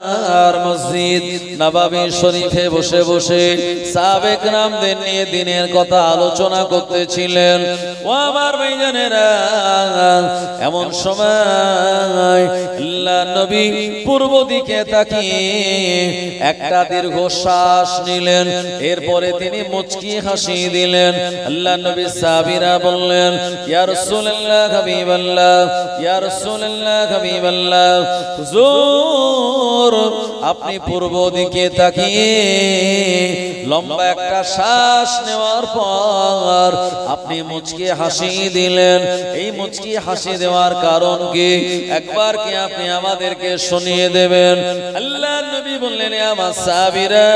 আর মসজিদ নববী শরীফে বসে বসে সাহাবে কেরামদের নিয়ে দিনের কথা আলোচনা করতেছিলেন। ও আমার ভাইজানেরা, এমন সময় আল্লাহর নবী পূর্ব দিকে তাকিয়ে একটা দীর্ঘ শ্বাস নিলেন। এরপরে তিনি মুচকি হাসি দিলেন। আল্লাহর নবী সাহাবীরা বললেন, ইয়া রাসূলুল্লাহ হাবিবাল্লাহ, ইয়া রাসূলুল্লাহ হাবিবাল্লাহ, হুজুর আপনি পূর্ব দিকে তাকিয়ে লম্বা একটা শ্বাস নেওয়ার পর আপনি মুচকি হাসি দিলেন। এই মুচকি হাসি দেওয়ার কারণ কি একবার কি আপনি আমাদেরকে শুনিয়ে দেবেন? আল্লাহর নবী বললেন, আমার সাহাবীরা,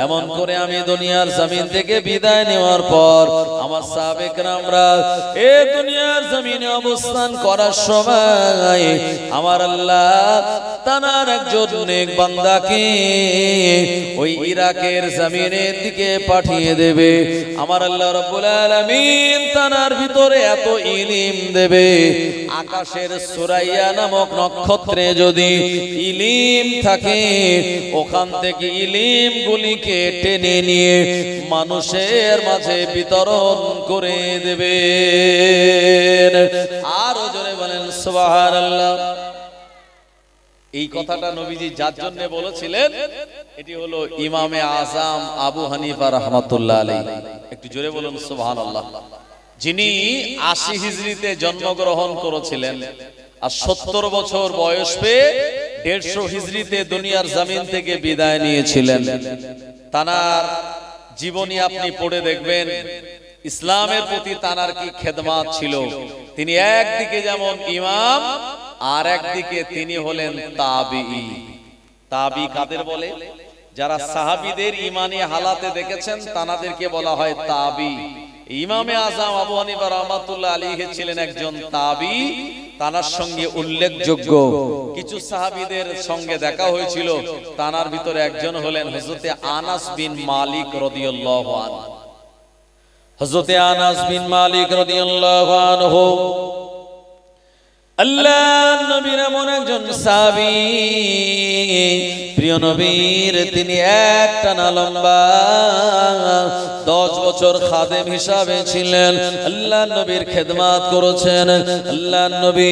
এমন করে আমি দুনিয়ার জমিন থেকে বিদায় নেওয়ার পর আমার সাহাবে কেরামরা এই দুনিয়ার জমিনে অবস্থান করার সময় আমার আল্লাহ তানার একজন নেক বান্দাকে ওই ইরাকের জমিনের দিকে পাঠিয়ে দেবে। আমার আল্লাহ রাব্বুল আলামিন তানার ভিতরে এত ইলম দেবে, আকাশের সুরাইয়া নামক নক্ষত্রে যদি ইলম থাকে ওখান থেকে ইলম গুলিকে টেনে নিয়ে মানুষের মাঝে বিতরণ করে দেবে। আরো জোরে বলেন সুবহানাল্লাহ। এই কথাটা নবীজি যার জন্য বলেছিলেন এটি হলো ইমামে আজম আবু হানিফা রাহমাতুল্লাহ আলাইহি। একটু জোরে বলুন সুবহানাল্লাহ। যিনি ৮০ হিজরিতে জন্মগ্রহণ করেছিলেন আর ৭০ বছর বয়স পেয়ে ১৫০ হিজরিতে দুনিয়ার জমিন থেকে বিদায় নিয়েছিলেন। তানার জীবনী আপনি পড়ে দেখবেন ইসলামের প্রতি তানার কি খেদমাত ছিল। তিনি একদিকে যেমন ইমাম আর একদিকে তিনি হলেন তাবিঈ। তাবি কাদের বলে? যারা সাহাবীদের ঈমানি হালাতে দেখেছেন তাদেরকে বলা হয় তাবি। ইমামে আজম আবু হানিফা রাহমাতুল্লাহ আলাইহি ছিলেন একজন তাবি। তানার সঙ্গে উল্লেখযোগ্য কিছু সাহাবীদের সঙ্গে দেখা হয়েছিল। তানার ভিতরে একজন হলেন হযরতে আনাস বিন মালিক রাদিয়াল্লাহু আনহু। হযরতে আনাস বিন মালিক রাদিয়াল্লাহু আনহু আল্লাহর নবীর এমন একজন সাহাবী, প্রিয় নবীর তিনি একটানা লম্বা 10 বছর খাদেম হিসাবে ছিলেন। আল্লাহর নবীর খেদমত করেছেন। আল্লাহর নবী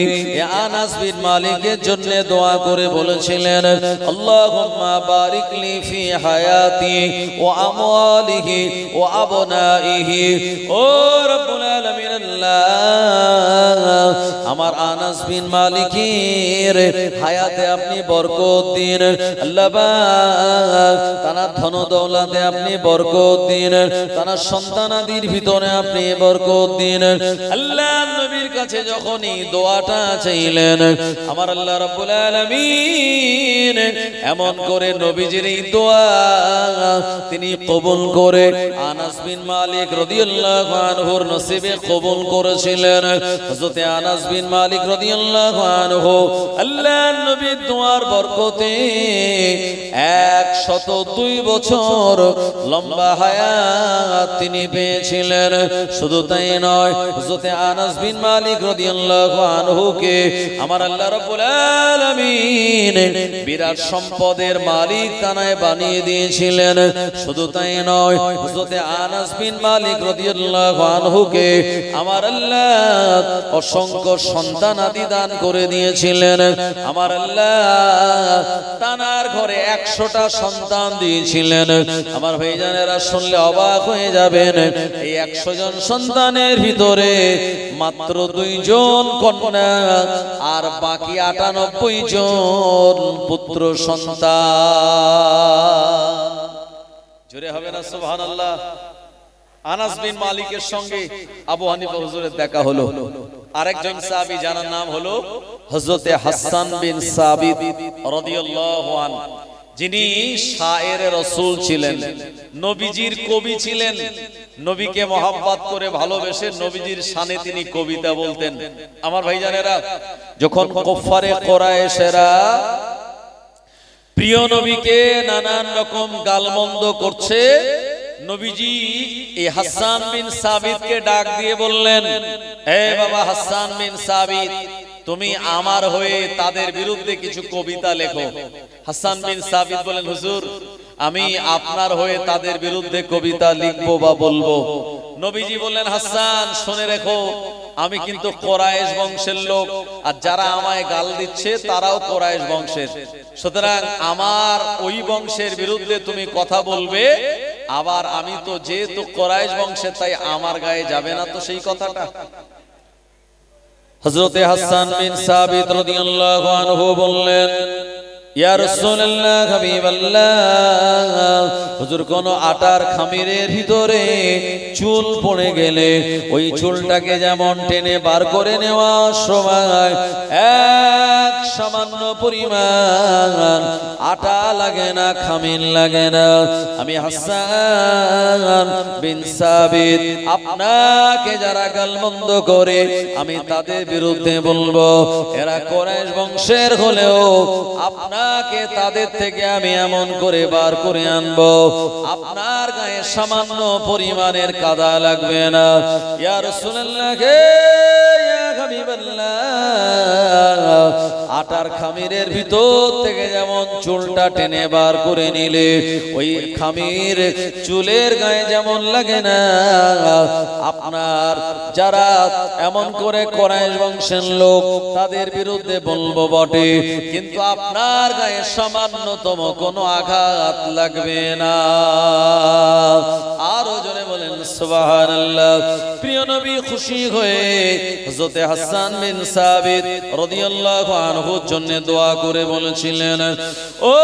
আনাস বিন মালিকের জন্য দোয়া করে বলেছিলেন, আল্লাহুম্মা বারিক লি ফি হায়াতি ওয়া আমওয়ালিহি ওয়া আবনাইহি। ও রব্বুল আলামিন, আল্লাহ আমার আনাস বিন মালিকের হায়াতে আপনি বরকত দিন। আল্লাহ পাক তার ধন দৌলতে আপনি বরকত দিন, তার সন্তানাদির ভিতরে আপনি বরকত দিন। আল্লাহর নবীর কাছে যখন এই দোয়াটা চাইলেন আমার আল্লাহ রাব্বুল আলামিন এমন করে নবীজির এই দোয়া তিনি কবুল করে আনাস বিন মালিক রাদিয়াল্লাহু আনহুর নসিবে কবুল করেছিলেন। হযরতে আনাস বিন মালিক রাদিয়াল্লাহু আনহু আল্লাহর নবীর দোয়ার বরকতে 102 বছর লম্বা হায়াত তিনি পেয়েছিলেন। শুধু তাই নয়, হযরতে আনাস বিন মালিক রাদিয়াল্লাহু আনহুকে আমার আল্লাহ রাব্বুল আলামিন বিরাট সম্পদের মালিক তানায় বানিয়ে দিয়েছিলেন। শুধু তাই নয়, হযরতে আনাস বিন মালিক রাদিয়াল্লাহু আনহুকে আমার আল্লাহ অসংখ্য সন্তান আদি দান করে দিয়েছিলেন। আমার আল্লাহ তানার ঘরে 100টা সন্তান দিয়েছিলেন। আমার ভাইজানেরা শুনলে অবাক হয়ে যাবেন, এই 100 জন সন্তানের ভিতরে মাত্র 2 জন কন্যা আর বাকি 98 জন পুত্র সন্তান। জোরে হবে না সুবহানাল্লাহ। আনাস বিন মালিকের সঙ্গে আবু হানিফা হুজুরের দেখা হলো। আরেকজন সাহাবী যার নাম হলো হযরতে হাসান বিন সাবিত রাদিয়াল্লাহু আনহু, যিনি শায়েরে রাসূল ছিলেন, নবীজির কবি ছিলেন। নবীকে মহব্বত করে ভালোবেসে নবীজির শানে তিনি কবিতা বলতেন। আমার ভাইজানেরা, যখন কুফারে কুরাইশেরা প্রিয় নবীকে নানান রকম গালমন্দ করছে, নবীজি এই হাসান বিন সাবিতকে ডাক দিয়ে বললেন, হে বাবা হাসান বিন সাবিত, তুমি আমার হয়ে তাদের বিরুদ্ধে কিছু কবিতা লেখো। হাসান বিন সাবিত বলেন, হুজুর আমি আপনার হয়ে তাদের বিরুদ্ধে কবিতা লিখবো বা বলবো। নবীজি বললেন, হাসান শুনে রেখো, আমি কিন্তু কোরাইশ বংশের লোক, আর যারা আমায় গাল দিচ্ছে তারাও কোরাইশ বংশের। সুতরাং আমার ওই বংশের বিরুদ্ধে তুমি কথা বলবে, আবার আমি তো যেহেতু কোরাইশ বংশের, তাই আমার গায়ে যাবে না তো সেই কথাটা। হযরতে হাসান বিন সাবিত রাদিয়াল্লাহু আনহু বললেন, ইয়া রাসূলুল্লাহ, হাবিবাল্লাহ, হুজুর কোন আটার খামিরের ভিতরে চুল পড়ে গেলে ওই চুলটাকে যেমন টেনে বার করে নেওয়ার সময় এক সামান্য পরিমাণ আটা লাগে না, খামির লাগে না, আমি হাসান বিন সাবিত আপনাকে যারা গালমন্দ করে আমি তাদের বিরুদ্ধে বলবো, এরা কোরাইশ বংশের হলেও আপনাকে তাদের থেকে আমি এমন করে বার করে আনবো, আপনার গায়ে সামান্য পরিমাণের কাদা লাগবে না। ইয়া রাসূলুল্লাহ, ইয়া হাবিবাল্লাহ, আটার খামিরের ভিতর থেকে যেমন চুলটা টেনে বার করে নিলে ওই খামির চুলের গায়ে যেমন লাগে না, আপনার যারা এমন করে কোরাইশ বংশের লোক তাদের বিরুদ্ধে বলবো বটে, কিন্তু আপনার গায়ে সামান্যতম কোনো আঘাত লাগবে না। আরো জোরে বলেন সুবহানাল্লাহ। প্রিয় নবী খুশি হয়ে হযরত হাসান বিন সাবিত রাদিয়াল্লাহু আনহুর জন্য দোয়া করে বলেছিলেন, ও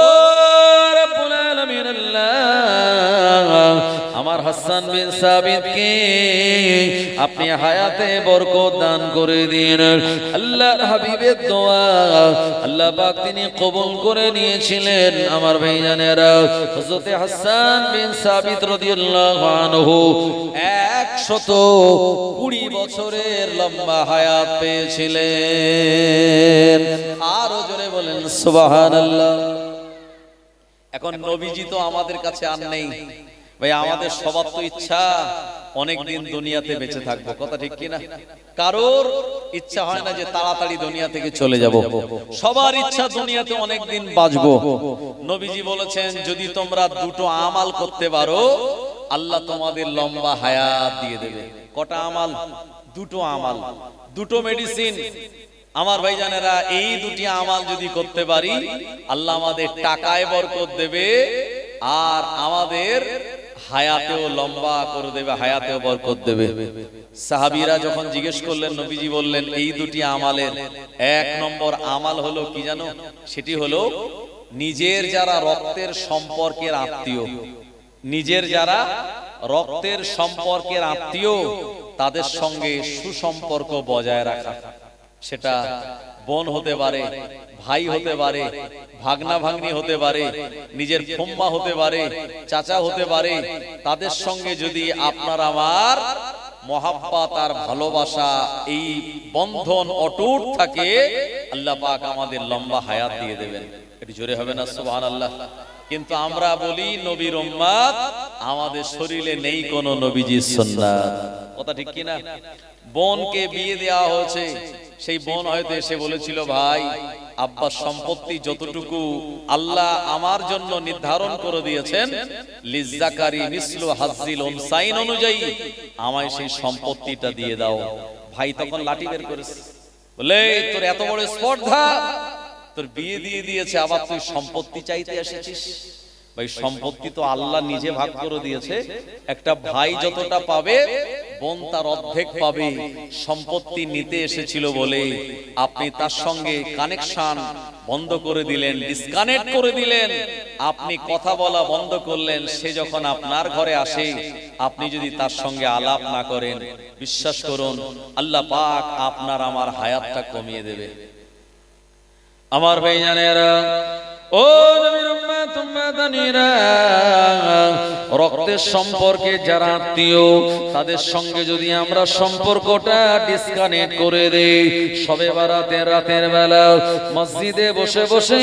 রব্বুল আলামিন, আল্লাহ আমার হাসান বিন সাবিতকে আপনি হায়াতে বরকত দান করে দিন। আল্লাহর হাবিবের দোয়া আল্লাহ পাক তিনি কবুল করে নিয়েছিলেন। আমার ভাইজানেরা, হযরত হাসান বিন সাবিত রাদিয়াল্লাহু আনহু 120 বছরের লম্বা হায়াত পেয়েছিলেন। আরো জোরে বলেন সুবহানাল্লাহ। এখন নবীজি তো আমাদের কাছে আর নেই ভাই, আমাদের সবার তো ইচ্ছা অনেকদিন দুনিয়াতে বেঁচে থাকবো, কথা ঠিক কিনা? কারোর ইচ্ছা হয় না যে তাড়াতাড়ি দুনিয়া থেকে চলে যাব, সবার ইচ্ছা দুনিয়াতে অনেকদিন বাঁচবো। নবীজি বলেছেন, যদি তোমরা দুটো আমাল করতে পারো আল্লাহ তোমাদের লম্বা হায়াত দিয়ে দেবে। কটা আমাল? দুটো আমাল, দুটো মেডিসিন। আমার ভাইজানেরা, এই দুটি আমাল যদি করতে পারি আল্লাহ আমাদের টাকায় বরকত দেবে আর আমাদের হায়াতেও লম্বা করে দেবে, হায়াতেও বরকত দেবে। সাহাবীরা যখন জিজ্ঞেস করলেন, নবীজি বললেন, এই দুটি আমালের এক নম্বর আমাল হলো কি জানো? সেটি হলো নিজের যারা রক্তের সম্পর্কের আত্মীয়, নিজের যারা রক্তের সম্পর্কের আত্মীয় তাদের সঙ্গে সুসম্পর্ক বজায় রাখা। সেটা বোন হতে পারে, ভাই হতে পারে, ভাগনা ভাগ্নি হতে পারে, নিজের ফুম্মা হতে পারে, চাচা হতে পারে। তাদের সঙ্গে যদি আপনার আমার মহাব্বত আর ভালোবাসা, এই বন্ধন অটুট থাকে, আল্লাহ পাক আমাদের লম্বা হায়াত দিয়ে দেবেন। একটু জোরে হবে না সুবহানাল্লাহ? কিন্তু আমরা বলি নবীর উম্মত, আমাদের শরীরে নেই কোন নবীজির সুন্নাত, কথা ঠিক কিনা? বোনকে বিয়ে দেওয়া হয়েছে, সেই বোন হয়তো এসে বলেছিল, ভাই আব্বার সম্পত্তি যতটুকু আল্লাহ আমার জন্য নির্ধারণ করে দিয়েছেন লিজ্জাকারি মিসলু হাজ্জিল উনসাইন অনুযায়ী আমায় সেই সম্পত্তিটা দিয়ে দাও। ভাই তখন লাঠি বের করেছে, বলে তোর এত বড় স্পর্ধা, তোর বিয়ে দিয়ে দিয়েছে আবার তুই সম্পত্তি চাইতে এসেছিস? ভাই সম্পত্তি তো আল্লাহ নিজে ভাগ করে দিয়েছে, একটা ভাই যতটা পাবে বোন তার অর্ধেক পাবে। সম্পত্তি নিতে এসেছিল বলে আপনি তার সঙ্গে কানেকশন বন্ধ করে দিলেন, ডিসকানেক্ট করে দিলেন, আপনি কথা বলা বন্ধ করলেন। সে যখন আপনার ঘরে আসে আপনি যদি তার সঙ্গে আলাপ না করেন, বিশ্বাস করুন আল্লাহ পাক আপনার আমার হায়াতটা কমিয়ে দেবে। আমার ভাইজানেরা, ও নবীর উম্মত উম্মতানিরা, রক্তের সম্পর্কে যারা আত্মীয় তাদের সঙ্গে যদি আমরা সম্পর্কটা ডিসকানেক্ট করে দেই, শবে বারাতের রাতের বেলা মসজিদে বসে বসে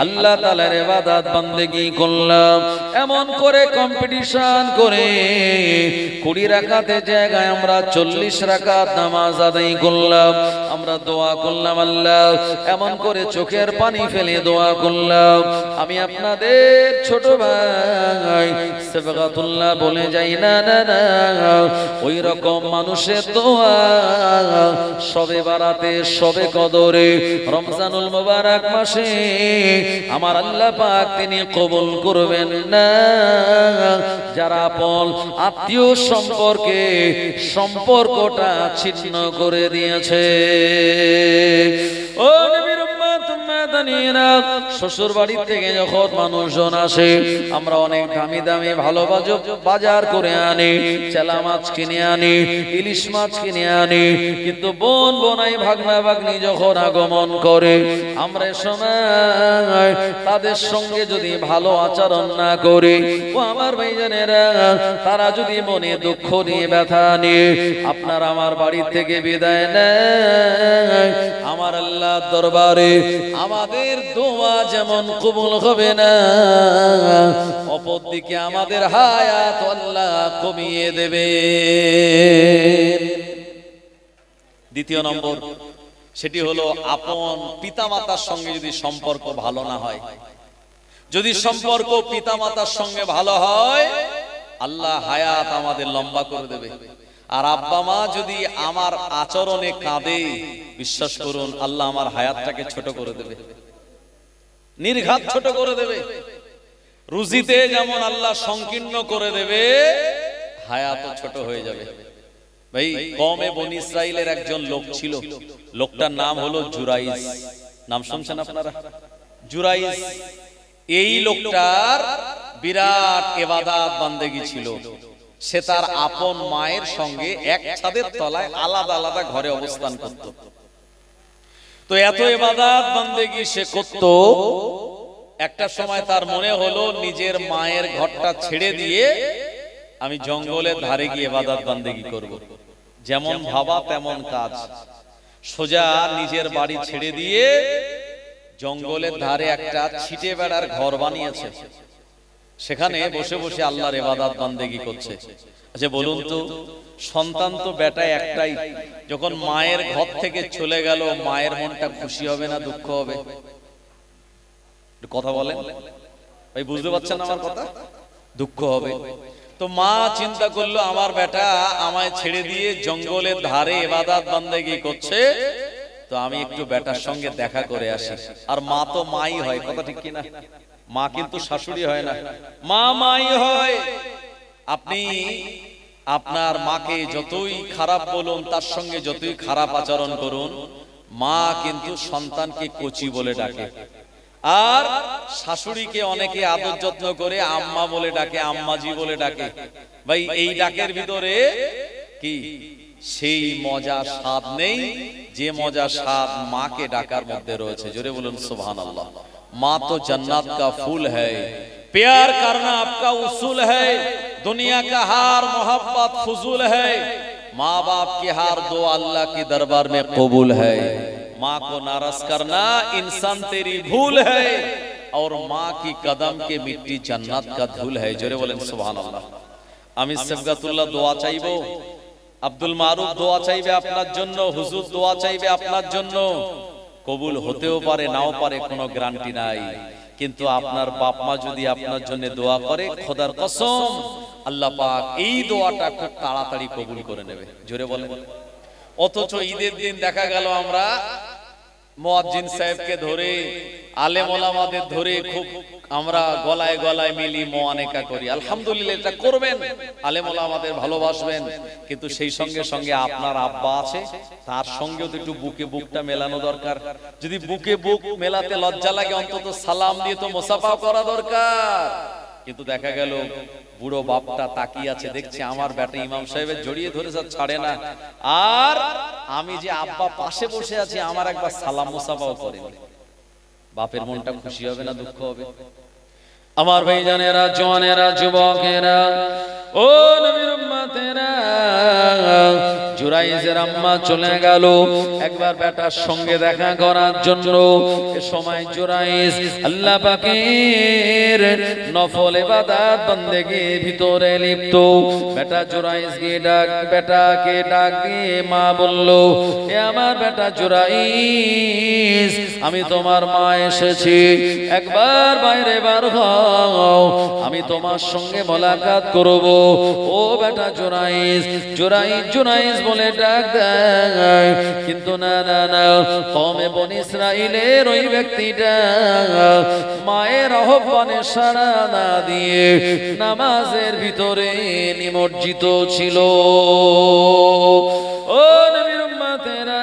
আল্লাহ তাআলার ইবাদত বান্দেগি করলাম, এমন করে কম্পিটিশন করে 20 রাকাতের জায়গায় আমরা 40 রাকাত নামাজ আদায় করলাম। আমরা দোয়া করলাম আল্লাহ, এমন করে চোখের পানি ফেলে দোয়া করলাম। আমি আপনাদের ছোট ভাই সাবগাতুল্লাহ বলে যাই না না না, ওই রকম মানুষের দোয়া শবে বারাতে, শবে কদরে, রমজানুল মুবারক মাসে আমার আল্লাহ পাক তিনি কবুল করবেন না। যারা আপন আত্মীয় সম্পর্কে সম্পর্কটা ছিন্ন করে দিয়েছে। ও নবীর উম্মত উম্মাদানিরা, শ্বশুর বাড়ি থেকে যখন মানুষজন আসে আমরা অনেক দামি দামি ভালো বাজার করে আনি, চেলা মাছ কিনে আনি, ইলিশ মাছ কিনে আনি, কিন্তু বোন বোনাই ভাগনা ভাগ্নি যখন আগমন করে আমরা সময় তাদের সঙ্গে যদি ভালো আচরণ না করি, ও আমার ভাইজানেরা, তারা যদি মনে দুঃখ নিয়ে ব্যথা নিয়ে আপনার আমার বাড়ি থেকে বিদায় নেয়, আমার আল্লাহ দরবারে আমাদের দোয়া যেমন কবুল হবে না, অপরদিকে আমাদের হায়াত আল্লাহ কমিয়ে দেবে। দ্বিতীয় নম্বর, সেটি হলো আপন পিতামাতার সঙ্গে যদি সম্পর্ক ভালো না হয়, যদি সম্পর্ক পিতামাতার সঙ্গে ভালো হয় আল্লাহ হায়াত আমাদের লম্বা করে দেবে। আর আব্বা মা যদি আমার আচরণে কাঁদে, বিশ্বাস করুন আল্লাহ আমার হায়াতটাকে ছোট করে দেবে, নির্ঘাত ছোট করে দেবে। রুজিতে যেমন আল্লাহ সংকীর্ণ করে দেবে, হায়াতও ছোট হয়ে যাবে। ভাই, কওমে বনি ইসরাইলের একজন লোক ছিল, লোকটার নাম হলো জুরাইজ। নাম শুনছেন আপনারা? জুরাইজ। এই লোকটার বিরাট ইবাদত বান্দেগী ছিল। সে তার আপন মায়ের সঙ্গে এক ছাদের তলায় আলাদা আলাদা ঘরে অবস্থান করত। তো এত ইবাদত বান্দেগী সে করত, একটা সময় তার মনে হলো নিজের মায়ের ঘরটা ছেড়ে দিয়ে আমি জঙ্গলের ধারে গিয়ে ইবাদত বান্দেগী করব। যেমন ভাবা তেমন কাজ, সোজা নিজের বাড়ি ছেড়ে দিয়ে জঙ্গলের ধারে একটা ছিটে বেড়ার ঘর বানিয়েছে, সেখানে বসে বসে আল্লাহর ইবাদত বান্দেগী করছে। আচ্ছা বলুন তো, সন্তান তো বেটা একটাই, যখন মায়ের ঘর থেকে চলে গেল মায়ের মনটা খুশি হবে না দুঃখ হবে? কথা বলেন ভাই, বুঝতে পারছেন আমার কথা? দুঃখ হবে। তো মা চিন্তা করলো আমার বেটা আমায় ছেড়ে দিয়ে জঙ্গলের ধারে ইবাদত বান্দেগী করছে, তো আমি একটু বেটার সঙ্গে দেখা করে আসি। আর মা তো মাই হয়, কথা ঠিক কিনা? মা কিন্তু শাশুড়ি হয় না, মা মাই হয়। আপনি আপনার মাকে যতই খারাপ বলুন, তার সঙ্গে যতই খারাপ আচরণ করুন, মা কিন্তু সন্তানকে কচি বলে ডাকে। আর শাশুড়িকে অনেকে আদর যত্ন করে আম্মা বলে ডাকে, আম্মাজি বলে ডাকে। ভাই, এই ডাকের ভিতরে কি সেই মজা স্বাদ নেই যে মজা স্বাদ মাকে ডাকার মধ্যে রয়েছে? জোরে বলুন সুবহানাল্লাহ। माँ तो जन्नत का फूल है, प्यार करना आपका उसूल है, दुनिया का हार मोहब्बत फजूल है, माँ बाप की हार दो अल्लाह के दरबार में कबूल है, माँ को नाराज करना इंसान तेरी भूल है, और माँ की कदम के मिट्टी जन्नत का धूल है। जोरे बोलें सुभान अल्लाह। आमी सबगातुल्लाह दुआ चाइबो, আব্দুল মারুফ দোয়া চাইবে আপনার জন্য, হুজুর দোয়া চাইবে আপনার জন্য। কবুল হতেও পারে নাও পারে, কোনো গ্যারান্টি নাই, কিন্তু আপনার বাপ মা যদি আপনার জন্য দোয়া করে, খোদার কসম আল্লাহ পাক এই দোয়াটা খুব তাড়াতাড়ি কবুল করে নেবে। জোরে বলেন। অথচ ঈদের দিন দেখা গেল আমরা মুয়াজ্জিন সাহেবকে ধরে, আলেম ওলামাদের ধরে খুব আমরা গলায় গলায় মিলি মোয়ানেকা করি। আলহামদুলিল্লাহ, এটা করবেন, আলেম ওলামাদের ভালোবাসবেন, কিন্তু সেই সঙ্গে সঙ্গে আপনার আব্বা আছে, তার সঙ্গেও তো একটু বুকে বুকটা মেলানো দরকার। যদি বুকে বুক মেলাতে লজ্জা লাগে, অন্তত সালাম দিয়ে তো মুসাফাও করা দরকার। কিন্তু দেখা গেল বুড়ো বাপটা তাকিয়ে আছে, দেখছে আমার বেটা ইমাম সাহেবের জড়িয়ে ধরেছে, ছাড়ে না, আর আমি যে আব্বা পাশে বসে আছি আমার একবার সালাম মুসাফাও করে। বাপের মনটা খুশি হবে না দুঃখ হবে? আমার ভাইজানেরা, জওয়ানেরা, যুবকেরা, ও নবীর উম্মতেরা, জুরাইজের আম্মা চলে গেল একবার বেটার সঙ্গে দেখা করার জন্য। এ সময় জুরাইজ আল্লাহ পাকের নফল ইবাদত বন্দেগীর ভিতরে লিপ্ত। বেটা জুরাইজকে বেটাকে ডাক দিয়ে মা বলল, এ আমার বেটা জুরাইজ, আমি তোমার মা এসেছি, একবার বাইরে বার হও, আমি তোমার সঙ্গে মোলাকাত করব। ও বেটা জুরাইজ, জুরাইজ জুরাইজ বলে ডাক দেয়, কিন্তু না না না, কওমে বনী ইসরাইলের ওই ব্যক্তিটা মায়ের আহ্বানে সাড়া না দিয়ে নামাজের ভিতরে নিমজ্জিত ছিল। ও নবীর উম্মতেরা,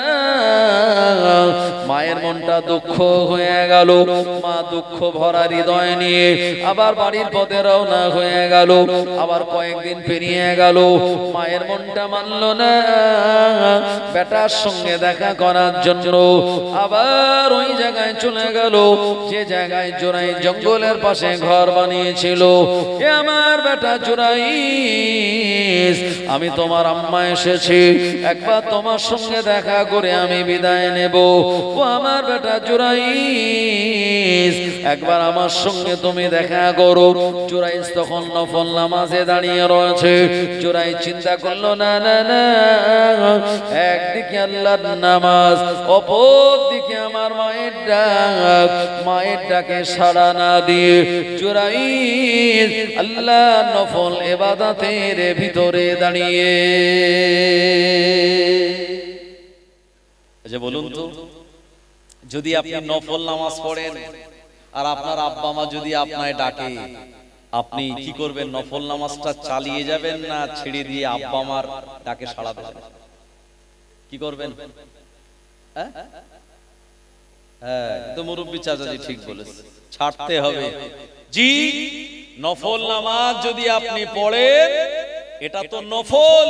মায়ের মনটা দুঃখ হয়ে গেল। মা দুঃখ ভরা হৃদয় নিয়ে আবার বাড়ির পথে রওনা হয়ে গেল। আবার কয়েকদিন পেরিয়ে গেল, মায়ের মনটা মানল না বেটার সঙ্গে দেখা করার জন্য। আবার ওই জায়গায় চলে গেল যে জায়গায় জুরাইজ জঙ্গলের পাশে ঘর বানিয়েছিল। এ আমার বেটা জুরাইজ, আমি তোমার আম্মা এসেছি, একবার তোমার সঙ্গে দেখা করে আমি বিদায় নেব। ও আমার বেটা জুরাইজ, একবার আমার সঙ্গে তুমি দেখা করো। জুরাইজ তখন নফল নামাজে দাঁড়িয়ে রয়েছে। জুরাইজ চিন্তা করলো, না না না, একদিকে আল্লাহর নামাজ, অপর দিকে আমার মায়ের ডাক, মায়ের ডাকে সাড়া না দিয়ে জুরাইজ আল্লাহ নফল ইবাদতের ভিতরে দাঁড়িয়ে। আচ্ছা বলুন তো, যদি আপনি নফল নামাজ পড়েন আর আপনার আব্বা মা যদি আপনায় ডাকে, আপনি কি করবেন? নফল নামাজটা চালিয়ে যাবেন না ছেড়ে দিয়ে আব্বা মার ডাকে সাড়া দেবেন? কি করবেন? হ্যাঁ, তো মুরব্বী চাচাজি ঠিক বলেছে, ছাড়তে হবে। জি, নফল নামাজ যদি আপনি পড়েন, এটা তো নফল,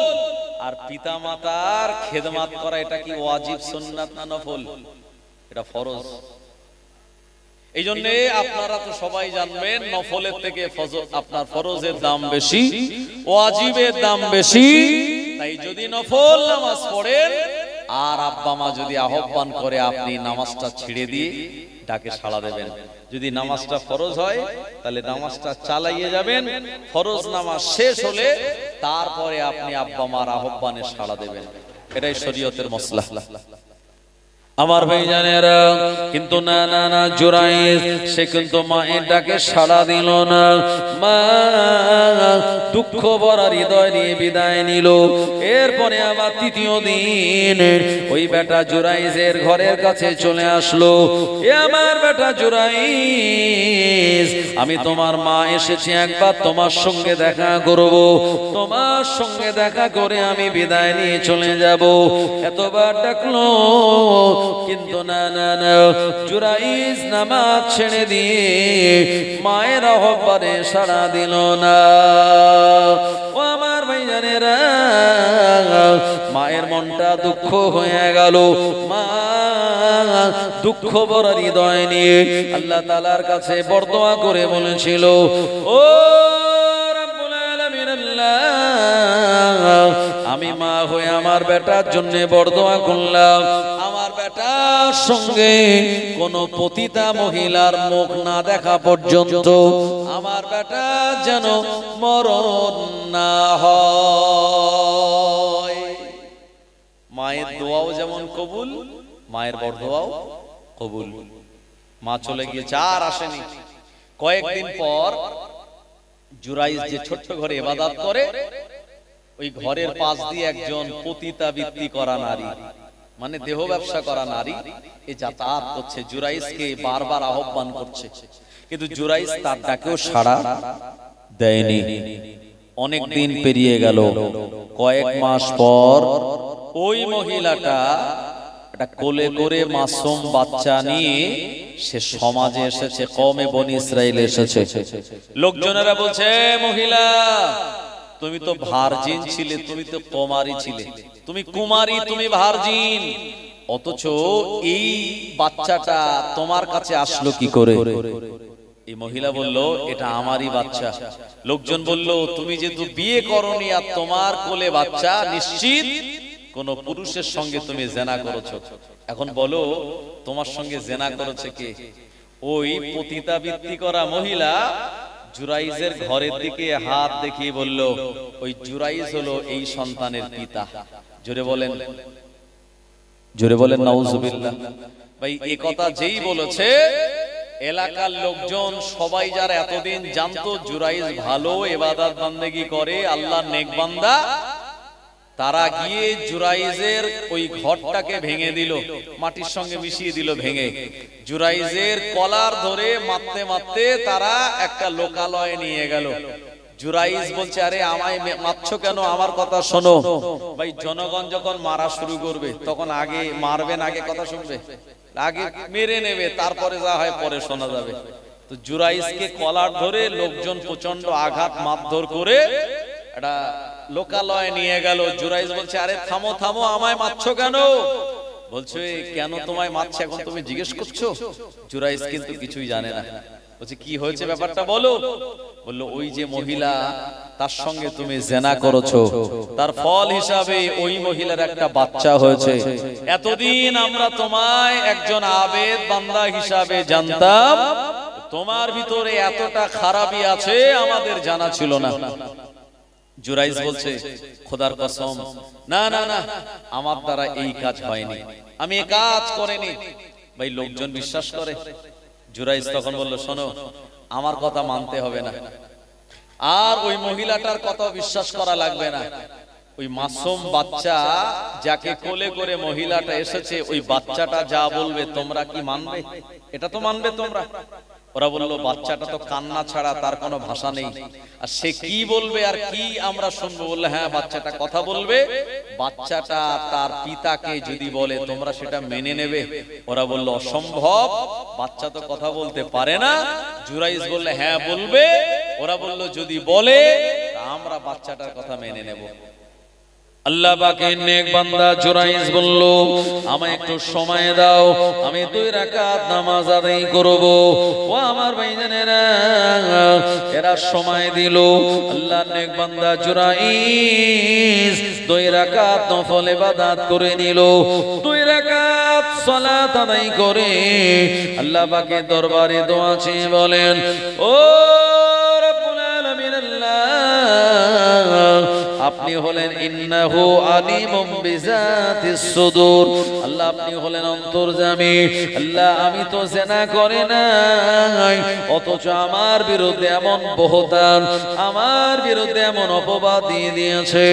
আর পিতা মাতার খেদমত করা এটা কি ওয়াজিব সুন্নাত না নফল? এটা ফরজ। এই জন্য আপনারা তো সবাই জানবেন, নফলের থেকে আপনার ফরজের দাম বেশি, ওয়াজিবের দাম বেশি। তাই যদি নফল নামাজ পড়েন আর আব্বা মা যদি আহ্বান করে, আপনি নামাজটা ছেড়ে দিয়ে ডাকে সাড়া দেবেন। যদি নামাজটা ফরজ হয় তাহলে নামাজটা চালাইয়ে যাবেন, ফরজ নামাজ শেষ হলে তারপরে আপনি আব্বা মার আহ্বানে সাড়া দেবেন। এটাই শরীয়তের মাসলা। আমার ভাইজানেরা, কিন্তু না না না, জুরাইজ সে কিন্তু মায়ের ডাকে সাড়া দিল না। মা দুঃখ ভরা হৃদয় নিয়ে বিদায় নিল। এরপরে আবার তৃতীয় দিন ওই বেটা জুরাইজের ঘরের কাছে চলে আসলো। এ আমার বেটা জুরাইজ, আমি তোমার মা এসেছি, একবার তোমার সঙ্গে দেখা করব, তোমার সঙ্গে দেখা করে আমি বিদায় নিয়ে চলে যাব। এতবার ডাকলো, কিন্তু না না না, জুরাইজ নামাজ ছেড়ে দিয়ে মায়ের আহ্বানে সাড়া দিল না। ও আমার ভাইজানেরা, মায়ের মনটা দুঃখ হয়ে গেল। মা দুঃখ ভরা হৃদয় নিয়ে আল্লাহ তাআলার কাছে বরদোয়া করে বলেছিল, ও রব্বুল আলামিন আল্লাহ, আমি মা হয়ে আমার বেটার জন্য বরদোয়া করলাম, আমার বেটার সঙ্গে কোন পতিতা মহিলার মুখ না দেখা পর্যন্ত আমার বেটা যেন মরণ না হয়। মায়ের দোয়াও যেমন কবুল, মায়ের বরদোয়াও কবুল। মা চলে গিয়েছে, আর আসেনি। কয়েকদিন পর জুরাইজ যে ছোট্ট ঘরে ইবাদত করে, ওই ঘরের পাশ দিয়ে একজন পতিতাবৃত্তি করা নারী, মানে দেহ ব্যবসা করা নারী, এই যাতায়াত করছে। জুরাইজকে বারবার আহ্বান করছে, কিন্তু জুরাইজ তার ডাকেও সাড়া দেয়নি। অনেক দিন পেরিয়ে গেল। কয়েক মাস পর ওই মহিলাটা একটা কোলে করে মাসুম বাচ্চা নিয়ে সে সমাজে এসেছে, কওমে বনী ইসরাইল এসেছে। লোকজনেরা বলছে, মহিলা তুমি তো ভার্জিন ছিলে, তুমি তো কুমারী ছিলে, তুমি কুমারী, তুমি ভার্জিন, অথচ এই বাচ্চাটা তোমার কাছে আসলো কি করে? এই মহিলা বলল, এটা আমারই বাচ্চা। লোকজন বলল, তুমি যেহেতু বিয়ে করনি আর তোমার কোলে বাচ্চা, নিশ্চিত কোন পুরুষের সঙ্গে তুমি জেনা করেছো। এখন বলো তোমার সঙ্গে জেনা করেছে কে? ওই পতিতাবৃত্তি করা মহিলা জুরাইজের ঘরের দিকে হাত দেখিয়ে বলল, ওই জুরাইজ হলো এই সন্তানের পিতা। জোরে বলেন, জোরে বলেন নাউজুবিল্লাহ। ভাই এই কথা যেই বলেছে, এলাকার লোকজন সবাই যারা এতদিন জানতো জুরাইজ ভালো ইবাদত বান্দেগি করে, আল্লাহর নেক বান্দা, তারা গিয়ে জুরাইজের ওই ঘরটাকে ভেঙে দিল, মাটির সঙ্গে মিশিয়ে দিল ভেঙে। জুরাইজের কলার ধরে মারতে মারতে তারা একটা লোকালয়ে নিয়ে গেল। জুরাইজ বলছে, আরে আমায় মারছো কেন, আমার কথা শোনো। ভাই জনগণ যখন মারা শুরু করবে তখন আগে মারবেন, আগে কথা শুনবে, আগে মেরে নেবে, তারপরে যা হয় পরে শোনা যাবে। তো জুরাইজকে কলার ধরে লোকজন প্রচন্ড আঘাত মারধর করে একটা লোকালয়ে নিয়ে গেল। জুরাইজ বলছে, আরে থামো থামো, আমায় মারছো কেন? বলছে, কেন তোমায় মারছে এখন তুমি জিজ্ঞেস করছো? জুরাইজ কিন্তু কিছুই জানে না। বলছে, কি হয়েছে ব্যাপারটা বলো। বললো, ওই যে মহিলা, তার সঙ্গে তুমি জেনা করেছো, তার ফল হিসাবে ওই মহিলার একটা বাচ্চা হয়েছে। এতদিন আমরা তোমায় একজন আবেদ বান্দা হিসাবে জানতাম, তোমার ভিতরে এতটা খারাপি আছে আমাদের জানা ছিল না। জুরাইজ বলছে, খোদার কসম, না না না, আমার দ্বারা এই কাজ হয়নি, আমি এই কাজ করিনি। ভাই লোকজন বিশ্বাস করে। জুরাইজ তখন বলল, শোনো, আমার কথা মানতে হবে না, আর ওই মহিলাটার কথা বিশ্বাস করা লাগবে না। ওই মাসুম বাচ্চা যাকে কোলে করে মহিলাটা এসেছে, ওই বাচ্চাটা যা বলবে তোমরা কি মানবে? এটা তো মানবে তোমরা? ওরা বললো, বাচ্চাটা তো কান্না ছাড়া তার কোনো ভাষা নেই, আর সে কি বলবে আর কি আমরা শুনবো? বললে, হ্যাঁ বাচ্চাটা কথা বলবে, বাচ্চাটা তার পিতাকে যদি বলে তোমরা সেটা মেনে নেবে? ওরা বললো, অসম্ভব, বাচ্চা তো কথা বলতে পারে না। জুরাইজ বললে, হ্যাঁ বলবে। ওরা বললো, যদি বলে আমরা বাচ্চাটার কথা মেনে নেব। আল্লাহ পাকের নেক বান্দা জুরাইজ বলল, আমায় একটু সময় দাও, আমি 2 রাকাত নামাজ আদায় করব। ও আমার ভাইজানেরা, এরা সময় দিল। আল্লাহর নেক বান্দা জুরাইজ 2 রাকাত নফল ইবাদত করে নিল। 2 রাকাত সালাত আদায় করে আল্লাহ পাকের দরবারে দোয়া চেয়ে বলেন, ও রব্বুল আলামিন, আল্লাহ আপনি হলেন ইন্নাহু আলিমুম বিজাতিস সুদূর, আল্লাহ আপনি হলেন অন্তর্যামী। আল্লাহ আমি তো জিনা করি নাই, অথচ আমার বিরুদ্ধে এমন বহতান, আমার বিরুদ্ধে এমন অপবাদ দিয়ে দিয়েছে।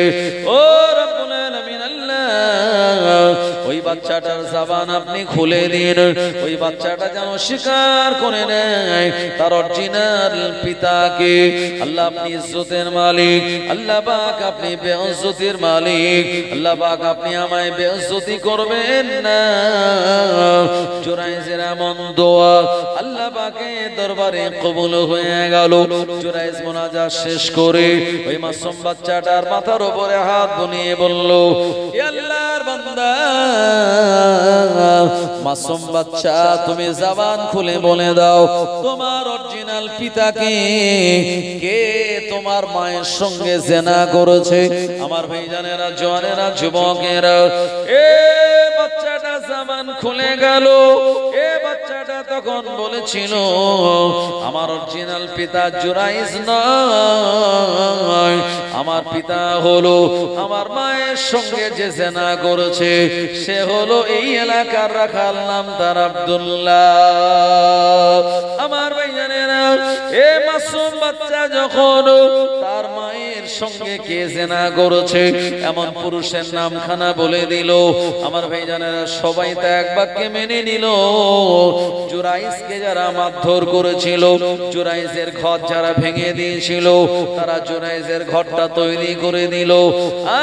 ও রব্বুল আলামিন, আল্লাহ ওই বাচ্চাটার জবান আপনি খুলে দিন, ওই বাচ্চাটা যেন স্বীকার করে নেয় তার অরিজিনাল পিতাকে। আল্লাহ আপনি ইজ্জতের মালিক, আল্লাহ পাক আপনি বেইজ্জতির মালিক, আল্লাহ পাক আপনি আমায় বেইজ্জতি করবেন না। জুরাইজের এমন দোয়া আল্লাহ পাকের দরবারে কবুল হয়ে গেল। জুরাইজ মুনাজাত শেষ করে ওই মাসুম বাচ্চাটার মাথার উপরে হাত বুলিয়ে বলল, হে আল্লাহর বান্দা, মাসুম বাচ্চা তুমি জবান খুলে বলে দাও তোমার অরিজিনাল পিতাকে কে তোমার মায়ের সঙ্গে জিনা করেছে। আমার ভাইজানেরা, জওয়ানেরা, যুবকেরা, এ বাচ্চাটা জবান খুলে গেল। এ বাচ্চাটা তখন বলেছিল, আমার অরিজিনাল পিতা জুরাইজ নয়, আমার পিতা হলো আমার মায়ের সঙ্গে যে জিনা করেছে সে হলো এই এলাকার রাখাল, নাম তার আব্দুল্লাহ। আমার ভাইজানেরা, এ মাসুম বাচ্চা যখন তার মায়ের সঙ্গে কে জিনা করেছে এমন পুরুষের নামখানা বলে দিল, আমার ভাইজানেরা সবাই তা এক বাক্যে মেনে নিল। জুরাইজকে যারা মারধর করেছিল, জুরাইজের ঘর যারা ভেঙে দিয়েছিল, তারা জুরাইজের ঘরটা তৈরি করে দিল।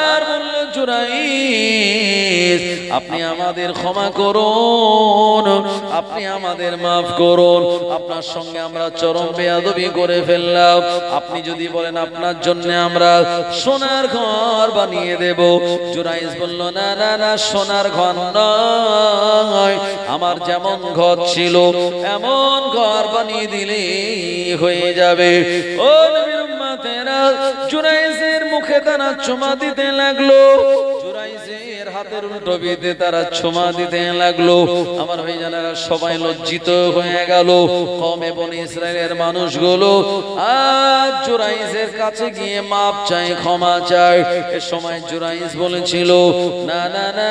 আর বলল, জুরাইজ আপনি আমাদের ক্ষমা করুন, আপনি আমাদের মাফ করুন, আপনার সঙ্গে আমরা চরম বেয়াদবি করে ফেললাম। আপনি যদি বলেন আপনার জন্য আমরা সোনার ঘর বানিয়ে দেব। জুরাইজ বলল, না না না, সোনার ঘর নয়, আমার যেমন ঘর ছিল এমন ঘর বানিয়ে দিলে হয়ে যাবে। ও নবীর উম্মতেরা, জুরাইজের মুখে তারা চুমা দিতে লাগলো। জুরাইজের হাতের উল্টো বিতে তারা ছোমা দিতে লাগলো। আমার ভাইজানেরা সবাই লজ্জিত হয়ে গেল। কওমে বনি ইসরাইলের মানুষগুলো আজ জুরাইজের কাছে গিয়ে মাপ চাই, ক্ষমা চাই। এ সময় জুরাইজ বলেছিল, না না না,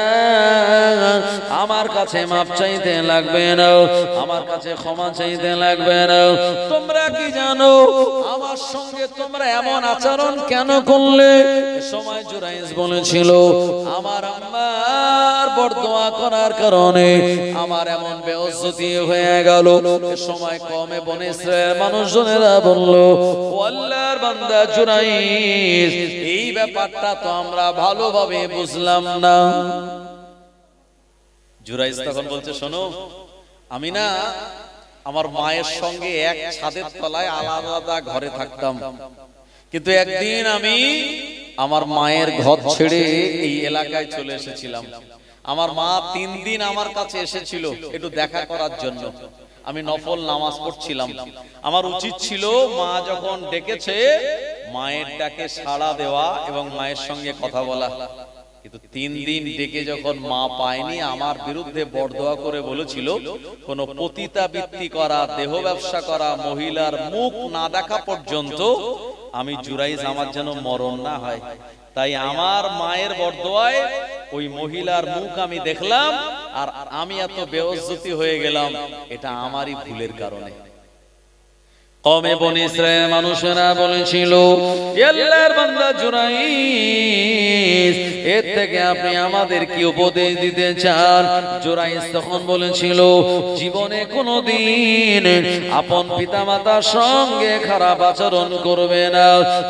আমার কাছে মাপ চাইতে লাগবে না, আমার কাছে ক্ষমা চাইতে লাগবে না। তোমরা কি জানো আমার সঙ্গে তোমরা এমন আচরণ কেন করলে? এ সময় জুরাইজ বলেছিল, আমার আম্মার বরদোয়া করার কারণে আমার এমন বেইজ্জতি হয়ে গেল। এ সময় কওমে বনি ইসরাইলের মানুষজনেরা বলল, ও আল্লাহর বান্দা জুরাইজ, এই ব্যাপারটা তো আমরা ভালোভাবে বুঝলাম না। জুরাইজ তখন বলছে, শোনো, আমি না আমার মায়ের সঙ্গে এক ছাদের তলায় আলাদা আলাদা ঘরে থাকতাম, কিন্তু একদিন আমি আমার মায়ের ঘর ছেড়ে এই এলাকায় চলে এসেছিলাম। আমার মা 3 দিন আমার কাছে এসেছিল একটু দেখা করার জন্য। আমি নফল নামাজ পড়ছিলাম। আমার উচিত ছিল মা যখন ডেকেছে মায়ের ডাকে সাড়া দেওয়া এবং মায়ের সঙ্গে কথা বলা, কিন্তু 3 দিন ডেকে যখন মা পায়নি, আমার বিরুদ্ধে বরদোয়া করে বলেছিল কোন পতিতাবৃত্তি করা, দেহ ব্যবসা করা মহিলার মুখ না দেখা পর্যন্ত আমি জুরাইজ আমার যেন মরণ না হয়। তাই আমার মায়ের বরদোয়ায় ওই মহিলার মুখ আমি দেখলাম আর আমি এত বেইজ্জতি হয়ে গেলাম, এটা আমারই ভুলের কারণে। কওমে বনি ইসরাইলের মানুষেরা বলেছিল, আল্লাহর বান্দা জুরাইজ, এর থেকে আপনি আমাদের কি উপদেশ দিতে চান? জুরাইজ তখন বলেছিল, জীবনে কোনোদিন আপন পিতামাতার সঙ্গে খারাপ আচরণ করবে না।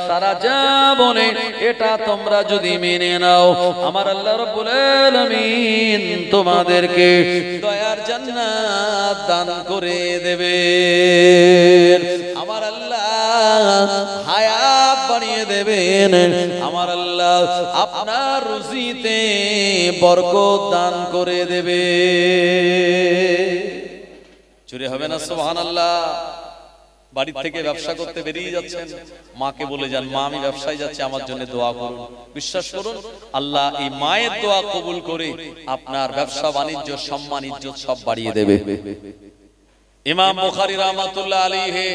তারা যা বলে এটা তোমরা যদি মেনে নাও, আমার আল্লাহ রাব্বুল আলামিন তোমাদেরকে দয়ার জান্নাত দান করে দেবেন। আমার আল্লাহ হায়াত বাড়িয়ে দেবেন। আমার আল্লাহ আপনার রুজিতে বরকত দান করে দেবে। চুরি হবে না? সুবহানাল্লাহ। বাড়ি থেকে ব্যবসা করতে বেরিয়ে যাচ্ছেন, মাকে বলে যান, মা আমি ব্যবসায় যাচ্ছি, আমার জন্য দোয়া করুন। বিশ্বাস করুন, আল্লাহ এই মায়ের দোয়া কবুল করে আপনার ব্যবসা বাণিজ্য সম্মান ইজ্জত সব বাড়িয়ে দেবে। ইমাম বুখারী রাহমাতুল্লাহ আলাইহি,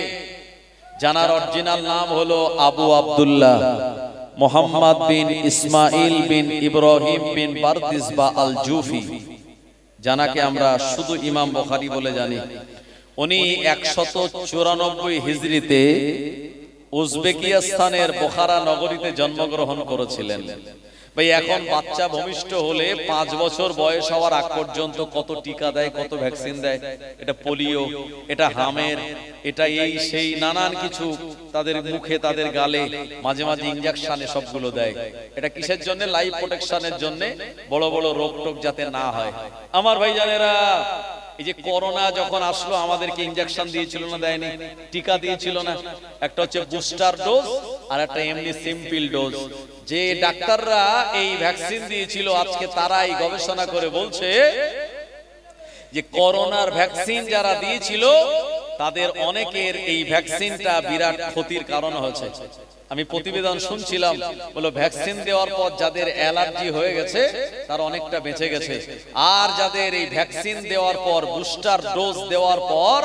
জানার অরিজিনাল নাম হলো আবু আব্দুল্লাহ মুহাম্মদ বিন ইসমাইল বিন ইব্রাহিম বিন বারদিসবা আল জুফি, জানাকে আমরা শুধু ইমাম বুখারী বলে জানি। উনি 194 হিজরিতে উজবেকিস্তানের বুখারা নগরীতে জন্মগ্রহণ করেছিলেন। ভাই, এখন বাচ্চা ভূমিষ্ঠ হলে 5 বছর বয়স হওয়ার আগ পর্যন্ত কত টিকা দেয়, কত ভ্যাকসিন দেয়, এটা পোলিও, এটা হামের, এটা এই সেই নানান কিছু তাদের মুখে তাদের গালে মাঝে মাঝে ইনজেকশনে সবগুলো দেয়। এটা কিসের জন্য? লাইফ প্রোটেকশনের জন্য, বড় বড় রোগ টোগ যাতে না হয়। আমার ভাইজানেরা, এই যে করোনা যখন আসলো আমাদেরকে ইনজেকশন দিয়েছিল না, দেয়নি? টিকা দিয়েছিল না? একটা হচ্ছে বুস্টার ডোজ আর একটা এমনি সিম্পল ডোজ। যে ডাক্তাররা এই ভ্যাকসিন দিয়েছিল আজকে তারাই গবেষণা করে বলছে যে করোনার ভ্যাকসিন যারা দিয়েছিল তাদের অনেকের এই ভ্যাকসিনটা বিরাট ক্ষতির কারণ হয়েছে। আমি প্রতিবেদন শুনছিলাম, বলো ভ্যাকসিন দেওয়ার পর যাদের অ্যালার্জি হয়ে গেছে তারা অনেকটা বেঁচে গেছে, আর যাদের এই ভ্যাকসিন দেওয়ার পর বুস্টার ডোজ দেওয়ার পর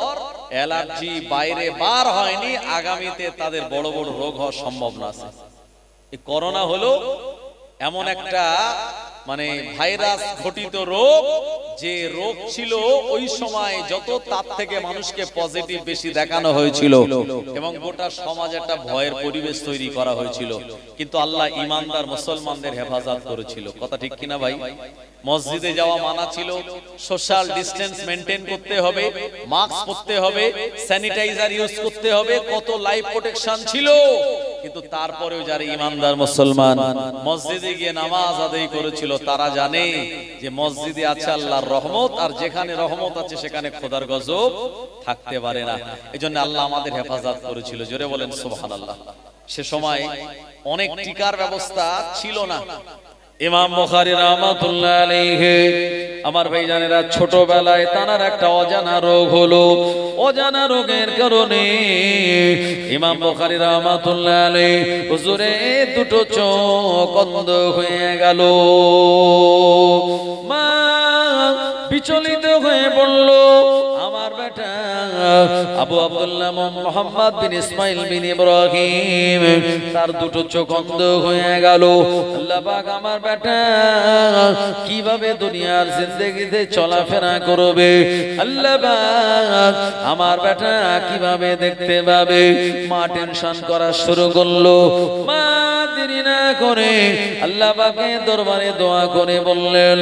অ্যালার্জি বাইরে বার হয়নি, আগামীতে তাদের বড় বড় রোগ হওয়ার সম্ভাবনা আছে। এই করোনা হলো এমন একটা মানে ভাইরাস ঘটিত রোগ, যে রোগ ছিল ওই সময় যত তার থেকে মানুষকে পজিটিভ বেশি দেখানো হয়েছিল এবং গোটা সমাজ একটা ভয়ের পরিবেশ তৈরি করা হয়েছিল, কিন্তু আল্লাহ ঈমানদার মুসলমানদের হেফাজত করেছিল। কথা ঠিক কিনা ভাই? মসজিদে যাওয়া মানা ছিল, সোশ্যাল ডিসটেন্স মেইনটেইন করতে হবে, মাস্ক পরতে হবে, স্যানিটাইজার ইউজ করতে হবে, কত লাইফ প্রোটেকশন ছিল, কিন্তু তারপরেও যারা ঈমানদার মুসলমান মসজিদে গিয়ে নামাজ আদায় করেছিল তারা জানে যে মসজিদে আছে আল্লাহর রহমত, আর যেখানে রহমত আছে সেখানে খোদার গজব থাকতে পারে না। এজন্য আল্লাহ আমাদের হেফাজত করেছিল। জোরে বলেন সুবহানাল্লাহ। সে সময় অনেক টিকার ব্যবস্থা ছিল না, ইমাম বুখারী রাহমাতুল্লাহ আলাইহি আমার ভাইজানেরা ছোটবেলায় তানার একটা অজানা রোগ হলো। অজানা রোগের কারণে ইমাম বুখারী রাহমাতুল্লাহ আলাইহি হুজুরে দুটো চোখ অন্ধ হয়ে গেল। মা বিচলিত হয়ে বলল, আমার বেটা আবু আব্দুল্লাহ মুহাম্মদ বিন ইসমাইল বিন ইব্রাহিম তার দুটো চোখ অন্ধ হয়ে গেল। আল্লাহ পাক আমার বেটা কিভাবে দুনিয়ার জিন্দেগিতে চলাফেরা করবে, আল্লাহ পাক আমার বেটা কিভাবে দেখতে পাবে। মা টেনশন করা শুরু করলো। মা দেরি না করে আল্লাহ পাকের দরবারে দোয়া করে বললেন,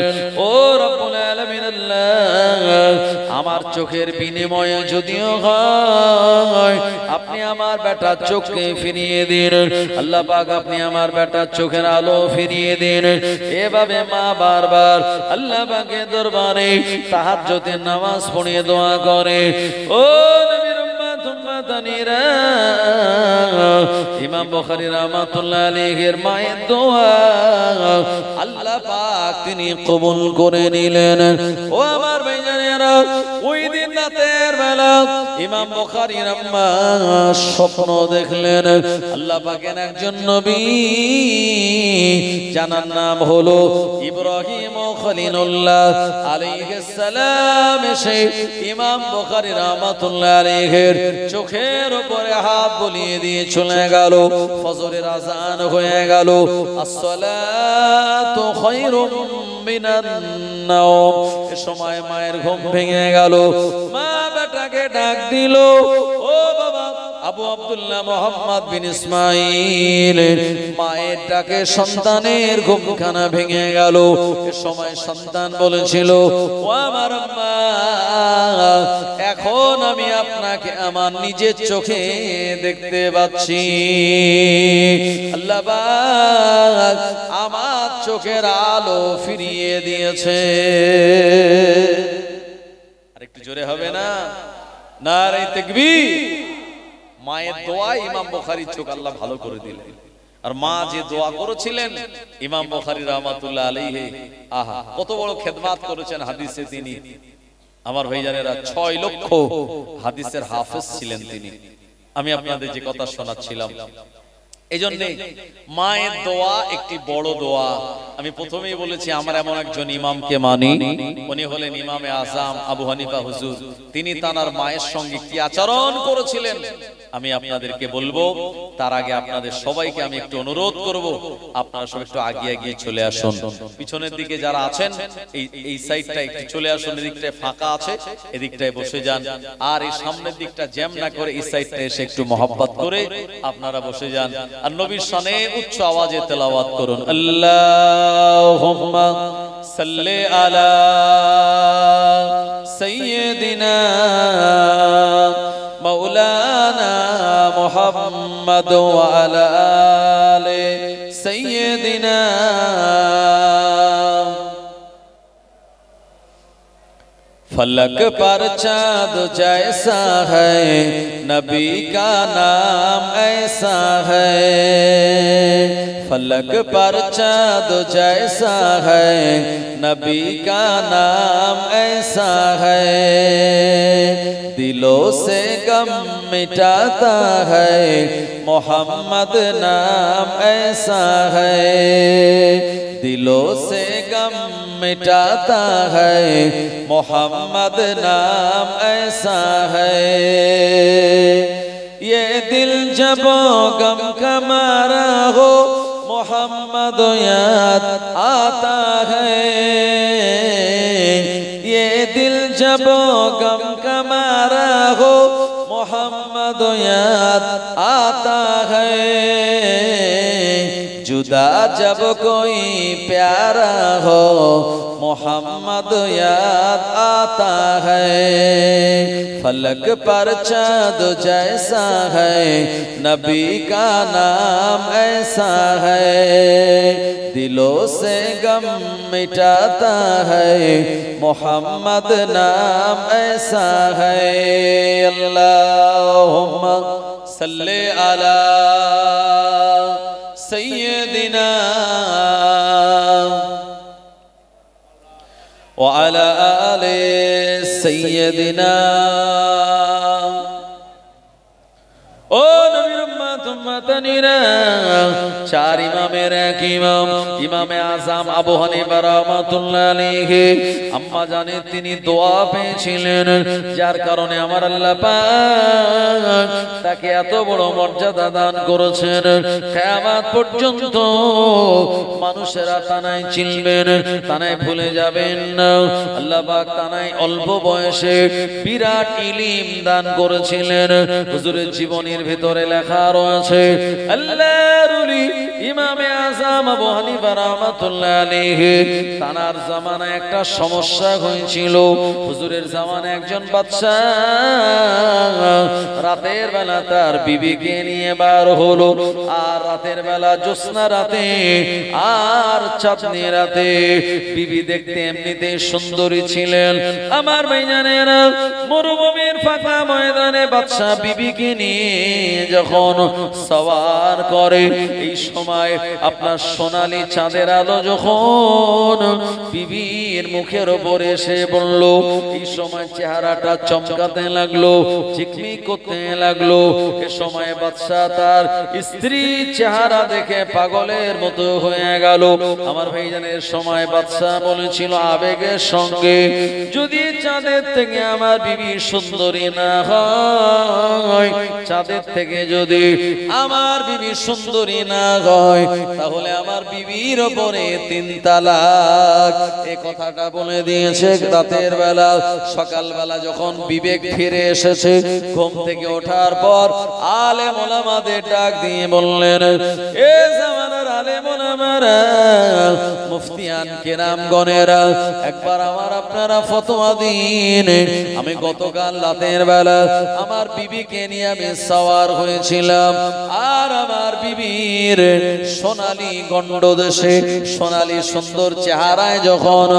ও রব্বুল আলামিন আল্লাহ, আমার চোখের বিনিময়ে যদিও হয় আপনি আমার বেটার চোখকে ফিরিয়ে দিন। আল্লাহ পাক আপনি আমার বেটার চোখের আলো ফিরিয়ে দিন। এভাবে মা বারবার আল্লাহ পাকের দরবারে তাহাজ্জুদের নামাজ পড়ে দোয়া করে। ও নবীর উম্মত উম্মতানিরা, ইমাম বুখারী রাহমাতুল্লাহ আলাইহির মায়ের দোয়া আল্লাহ পাক তিনি কবুল করে নিলেন। ও আমার ভাইজানেরা, ওই দিন রাতের বেলা ইমাম বুখারীর আম্মা স্বপ্ন দেখলেন আল্লাহ পাকের একজন নবী, যার নাম হলো ইব্রাহিম খলিলুল্লাহ আলাইহিস সালাম, এসে ইমাম বুখারী রাহমাতুল্লাহ আলাইহির চোখের উপরে হাত বুলিয়ে দিয়ে চলে গেল। ফজরের আযান হয়ে গেল। আসসালাতু খায়রুম মিনান নাওম। এ সময় মায়ের ঘুম ভেঙে গেল। মা বেটাকে ডাক দিল, ও বাবা আবু আব্দুল্লাহ মুহাম্মদ বিন ইসমাইল। মায়ের ডাকে সন্তানের ঘুমখানা ভেঙে গেল। এ সময় সন্তান বলেছিল, ও আমার মা, এখন আমি আপনাকে আমার নিজের চোখে দেখতে পাচ্ছি। আল্লাহ পাক আমার চোখের আলো ফিরিয়ে দিয়েছে। আরেকটু জোরে হবে না? নারে তাকবীর। মায়ের দোয়ায় ইমাম বুখারীর চোখ আল্লাহ ভালো করে দিলেন। আর মা যে দোয়া করেছিলেন ইমাম বুখারী রাহমাতুল্লাহ আলাইহি, আহা কত বড় খেদমত করেছেন হাদিসে তিনি। আমার ভাইজানেরা 6 লক্ষ হাদিসের হাফেজ ছিলেন তিনি। আমি আপনাদের যে কথা শোনাচ্ছিলাম, এইজন্য মায়ের দোয়া একটি বড় দোয়া। আমি প্রথমেই বলেছি আমার এমন একজন ইমামকে মানি, উনি হলেন ইমামে আজম আবু হানিফা হুজুর। তিনি তার মায়ের সঙ্গে কি আচরণ করেছিলেন আমি আপনাদেরকে বলবো। তার আগে আপনাদের সবাইকে আমি একটু অনুরোধ করব, আপনারা সবাই একটু এগিয়ে চলে আসুন। পিছনের দিকে যারা আছেন এই সাইডটা একটু চলে আসুন, এদিকটায় ফাঁকা আছে, এদিকটায় বসে যান। আর এই সামনের দিকটা জ্যাম না করে এই সাইডটা এসে একটু মহব্বত করে আপনারা বসে যান। আর নবীর শানে উচ্চ আওয়াজে তেলাওয়াত করুন, আল্লাহুম্মা সাল্লি আলা সাইয়্যিদিনা মাওলানা মুহাম্মদ ওয়া আলা আলি সাইয়্যিদিনা। फलक पर चाँद जैसा है, नबी का नाम ऐसा है। फलक पर चाँद जैसा है, नबी का नाम ऐसा है। दिलों से गम मिटाता है, मोहम्मद नाम ऐसा है। दिलों से गम मिटाता है, मोहम्मद नाम ऐसा है। ये दिल जब गम का मारा हो, मोहम्मद याद आता है। ये दिल जब गम का मारा हो, मोहम्मद याद आता है। जुदा जब कोई प्यारा हो, मोहम्मद याद आता है। फलक पर चाँद जैसा है, नबी का नाम ऐसा है। दिलों से गम मिटाता है, मोहम्मद नाम ऐसा है। अल्लाहुम्मा सल्ले अला सय्यदिना وعلى آل سيدنا ও নবীর উম্মত উম্মতানিরা, চার ইমামের এক ইমাম ইমামে আযম আবু হানিফা রাহমাতুল্লাহ আলাইহি আম্মা জানে তিনি দোয়া পেয়েছিলেন, যার কারণে আমার আল্লাহ পাক তাকে এত বড় মর্যাদা দান করেছেন। কিয়ামত পর্যন্ত মানুষেরা তানায় চিনবেন, তানায় ভুলে যাবেন না। আল্লাহ পাক তানায় অল্প বয়সে বিরাট ইলম দান করেছিলেন। হুজুরের জীবনের ভিতরে লেখা রয়েছে আল্লাহর ওলি ইমামে আযম আবু হানিফা রাহমাতুল্লাহ আলাইহি তানার জামানায় একটা সমস্যা হয়েছিল। হুজুরের জামানায় একজন বাদশা রাতের বেলা তার বিবিকে নিয়ে বার হলো, আর রাতের বেলা জ্যোৎস্না রাতে আর চাঁদনি রাতে বিবি দেখতে এমনিতে সুন্দরী ছিলেন। আমার ভাইজানেরা, মরুভূমির ফাঁকা ময়দানে বাদশা বিবিকে নিয়ে যখন সওয়ার করে, এই সময় আপনার সোনালী চাঁদের আলো যখন বিবির মুখের উপরে এসে বলল, এই সময় চেহারাটা চমকাতে লাগলো, ঝিকমিক করতে লাগলো। এ সময় বাদশা তার স্ত্রীর চেহারা দেখে পাগলের মতো হয়ে গেল। আমার ভাইজানের সময় বাদশা বলেছিল আবেগের সঙ্গে, যদি চাঁদের থেকে আমার বিবি সুন্দরী না হয়, চাঁদের থেকে যদি আমার বিবি সুন্দরী না হয়, তাহলে আমার বিবির উপরে 3 তালাক। এই কথাটা বলে দিয়েছে রাতের বেলা। সকালবেলা যখন বিবেক ফিরে এসেছে, ঘুম থেকে ওঠার পর আলেম ওলামাদের ডাক দিয়ে বললেন, এ জামানার আলেম ওলামারা, মুফতিয়ান কেরামগণেরা, একবার আপনারা ফতোয়া দিন। আমি গতকাল রাতের বেলা আমার বিবিকে নিয়ে আমি সওয়ার হয়েছিলাম, আর আমার বিবির সোনালী গন্ডদেশে সোনালী সুন্দর চেহারায় যখন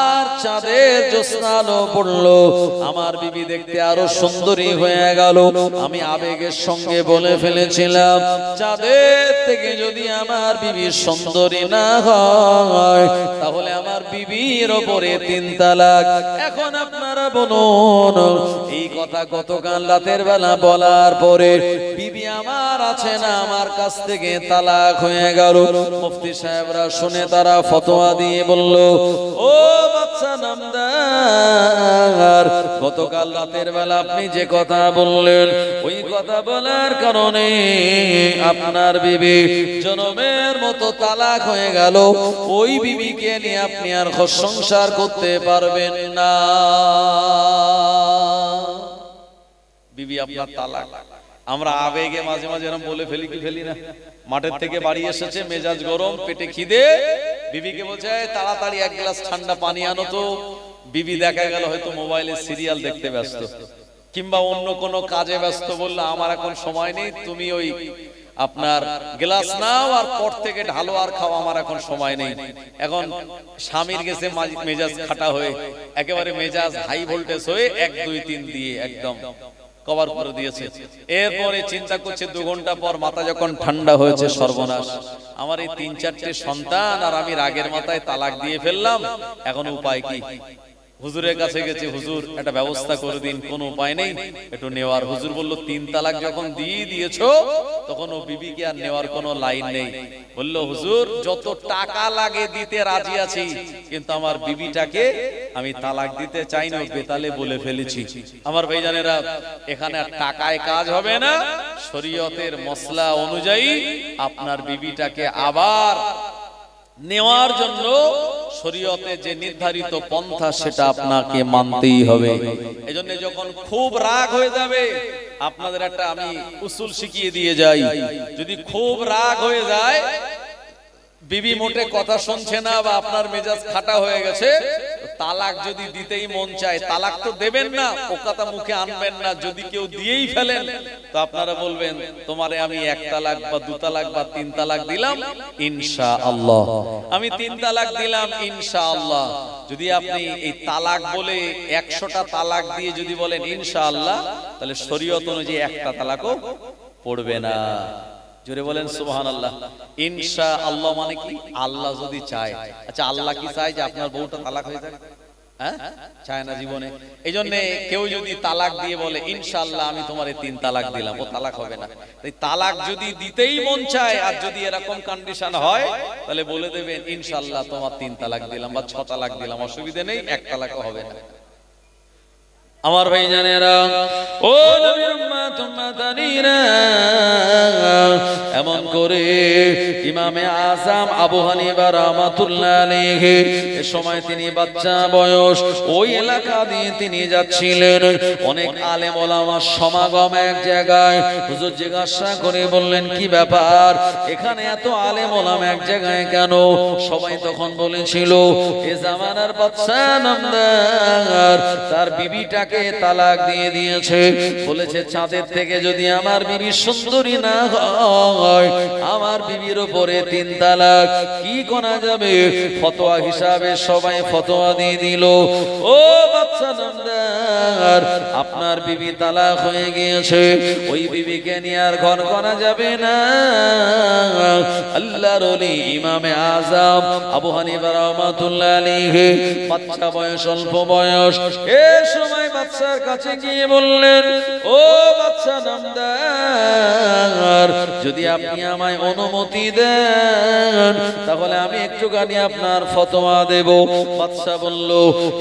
আর চাঁদের জ্যোৎস্না আলো পড়লো, আমার বিবি দেখতে আরো সুন্দরী হয়ে গেল। আমি আবেগের সঙ্গে বলে ফেলেছিলাম, চাঁদের থেকে যদি আমার বিবি সুন্দরী না হয়, তাহলে আমার বিবির ওপরে 3 তালাক। এখন আপনারা বলুন, এই কথা গতকাল রাতের বেলা বলার পরে বিবি আমার আছে না আমার কাছ থেকে তালাক হয়ে গেল। মুফতি সাহেবরা শুনে তারা ফতোয়া দিয়ে বলল, ও বাচ্চা নামদার, গতকাল রাতের বেলা আপনি যে কথা বললেন, ওই কথা বলার কারণে আপনার বিবি জনমের মতো তালাক হয়ে গেল। ওই বিবিকে নিয়ে আপনি আর সংসার করতে পারবেন না। বিবি আপনার তালাক। আমরা আবেগে মাঝে মাঝে এরকম বলে ফেলি, কি ফেলি না? মাঠের থেকে বাড়ি এসেছে, মেজাজ গরম, পেটে খিদে, বিবিকে বলছে তাড়াতাড়ি 1 গ্লাস ঠান্ডা পানি আনো তো। বিবি দেখা গেল হয়তো মোবাইলে সিরিয়াল দেখতে ব্যস্ত, কিংবা অন্য কোনো কাজে ব্যস্ত। বললো আমার এখন সময় নেই, তুমি ওই আপনার গ্লাস নাও আর পট থেকে ঢালো আর খাও, আমার এখন সময় নেই। এখন স্বামীর গেছে মেজাজ খাটা হয়ে, একেবারে মেজাজ হাই ভোল্টেজ হয়ে 1 2 3 দিয়ে একদম কভার করে দিয়েছে। এরপরে চিন্তা করছে 2 ঘন্টা পর মাথা যখন ঠান্ডা হয়েছে, সর্বনাশ, আমার এই 3-4টে সন্তান আর আমি রাগের মাথায় তালাক দিয়ে ফেললাম, এখন উপায় কি? হুজুরের কাছে গেছে, হুজুর একটা ব্যবস্থা করে দিন, কোনো উপায় নেই একটু নেওয়ার। হুজুর বলল 3 তালাক যখন দিয়ে দিয়েছো, তখন ও বিবিকে আর নেওয়ার কোনো লাইন নেই। বলল হুজুর যত টাকা লাগে দিতে রাজি আছি, কিন্তু আমার বিবিটাকে আমি তালাক দিতে চাই না, বেতালে বলে ফেলেছি। আমার ভাইজানেরা, এখানে আর টাকায় কাজ হবে না, শরীয়তের মসলা অনুযায়ী আপনার বিবিটাকে আবার নেওয়ার জন্য শরীয়তে যে নির্ধারিত পন্থা সেটা আপনাকে মানতেই হবে। এজন্য যখন খুব রাগ হয়ে যাবে, আপনাদের একটা আমি উসুল শিখিয়ে দিয়ে যাই, যদি খুব রাগ হয়ে যায়, বিবি মোটে কথা শুনছে না বা আপনার মেজাজ খাটা হয়ে গেছে, তালাক যদি দিতেই মন চায়, তালাক তো দেবেন না, ও কথা মুখে আনবেন না। যদি কেউ দিয়েই ফেলেন, তো আপনারা বলবেন তোমারে আমি 1 তালাক বা 2 তালাক বা 3 তালাক দিলাম ইনশাআল্লাহ, আমি 3 তালাক দিলাম ইনশাআল্লাহ। যদি আপনি এই তালাক বলে 100টা তালাক দিয়ে যদি বলেন ইনশাআল্লাহ, তাহলে শরীয়ত অনুযায়ী 1টা তালাকও পড়বে না। জোরে বলেন সুবহানাল্লাহ। ইনশাআল্লাহ মানে কি? আল্লাহ যদি চায়। আচ্ছা, আল্লাহ কি চায় যে আপনার বউটা তালাক হয়ে যায়? হ্যাঁ, চায় না জীবনে। এই জন্য কেউ যদি তালাক দিয়ে বলে ইনশাআল্লাহ আমি তোমারে 3 তালাক দিলাম, ও তালাক হবে না। তাই তালাক যদি দিতেই মন চায় আর যদি এরকম কন্ডিশন হয় তাহলে বলে দেবেন ইনশাআল্লাহ তোমার 3 তালাক দিলাম বা 6 তালাক দিলাম, অসুবিধা নেই, 1 তালাকও হবে না। আমার ভাই জানেরা, ও নবীর উম্মত উম্মতানিরা, এমন করে ইমামে আযম আবু হানিফা রাহমাতুল্লাহ আলাইহি এ সময় তিনি বাচ্চা বয়স, ওই এলাকা দিয়ে তিনি যাচ্ছিলেন। অনেক আলেম ওলামার সমাগম এক জায়গায়। হুজুর জিজ্ঞাসা করে বললেন কি ব্যাপার, এখানে এত আলেম ওলামা এক জায়গায় কেন? সবাই তখন বলেছিল এ জামানার বাদশা নামদার তার বিবিটাকে তালাক দিয়ে দিয়েছে। বলেছে চাঁদের থেকে যদি আমার বিবি সুন্দরী না হয়, আমার বিবির উপরে 3 তালাক। কি করা যাবে? ফতোয়া হিসাবে সবাই ফতোয়া দিয়ে দিল, ও বাদশা নামদার আপনার বিবি তালাক হয়ে গিয়েছে, ওই বিবিকে নিয়ে আর ঘর করা যাবে না। আল্লাহর ওলি ইমামে আযম আবু হানিফা রাহমাতুল্লাহ আলাইহি বাচ্চা বয়স, অল্প বয়স, এই সময় বাদশার কাছে গিয়ে বললেন, ও বাদশা নামদার যদি আপনি আমায় অনুমতি দেন তাহলে আমি একটুখানি আপনার ফতোয়া দেব। বাদশা বলল,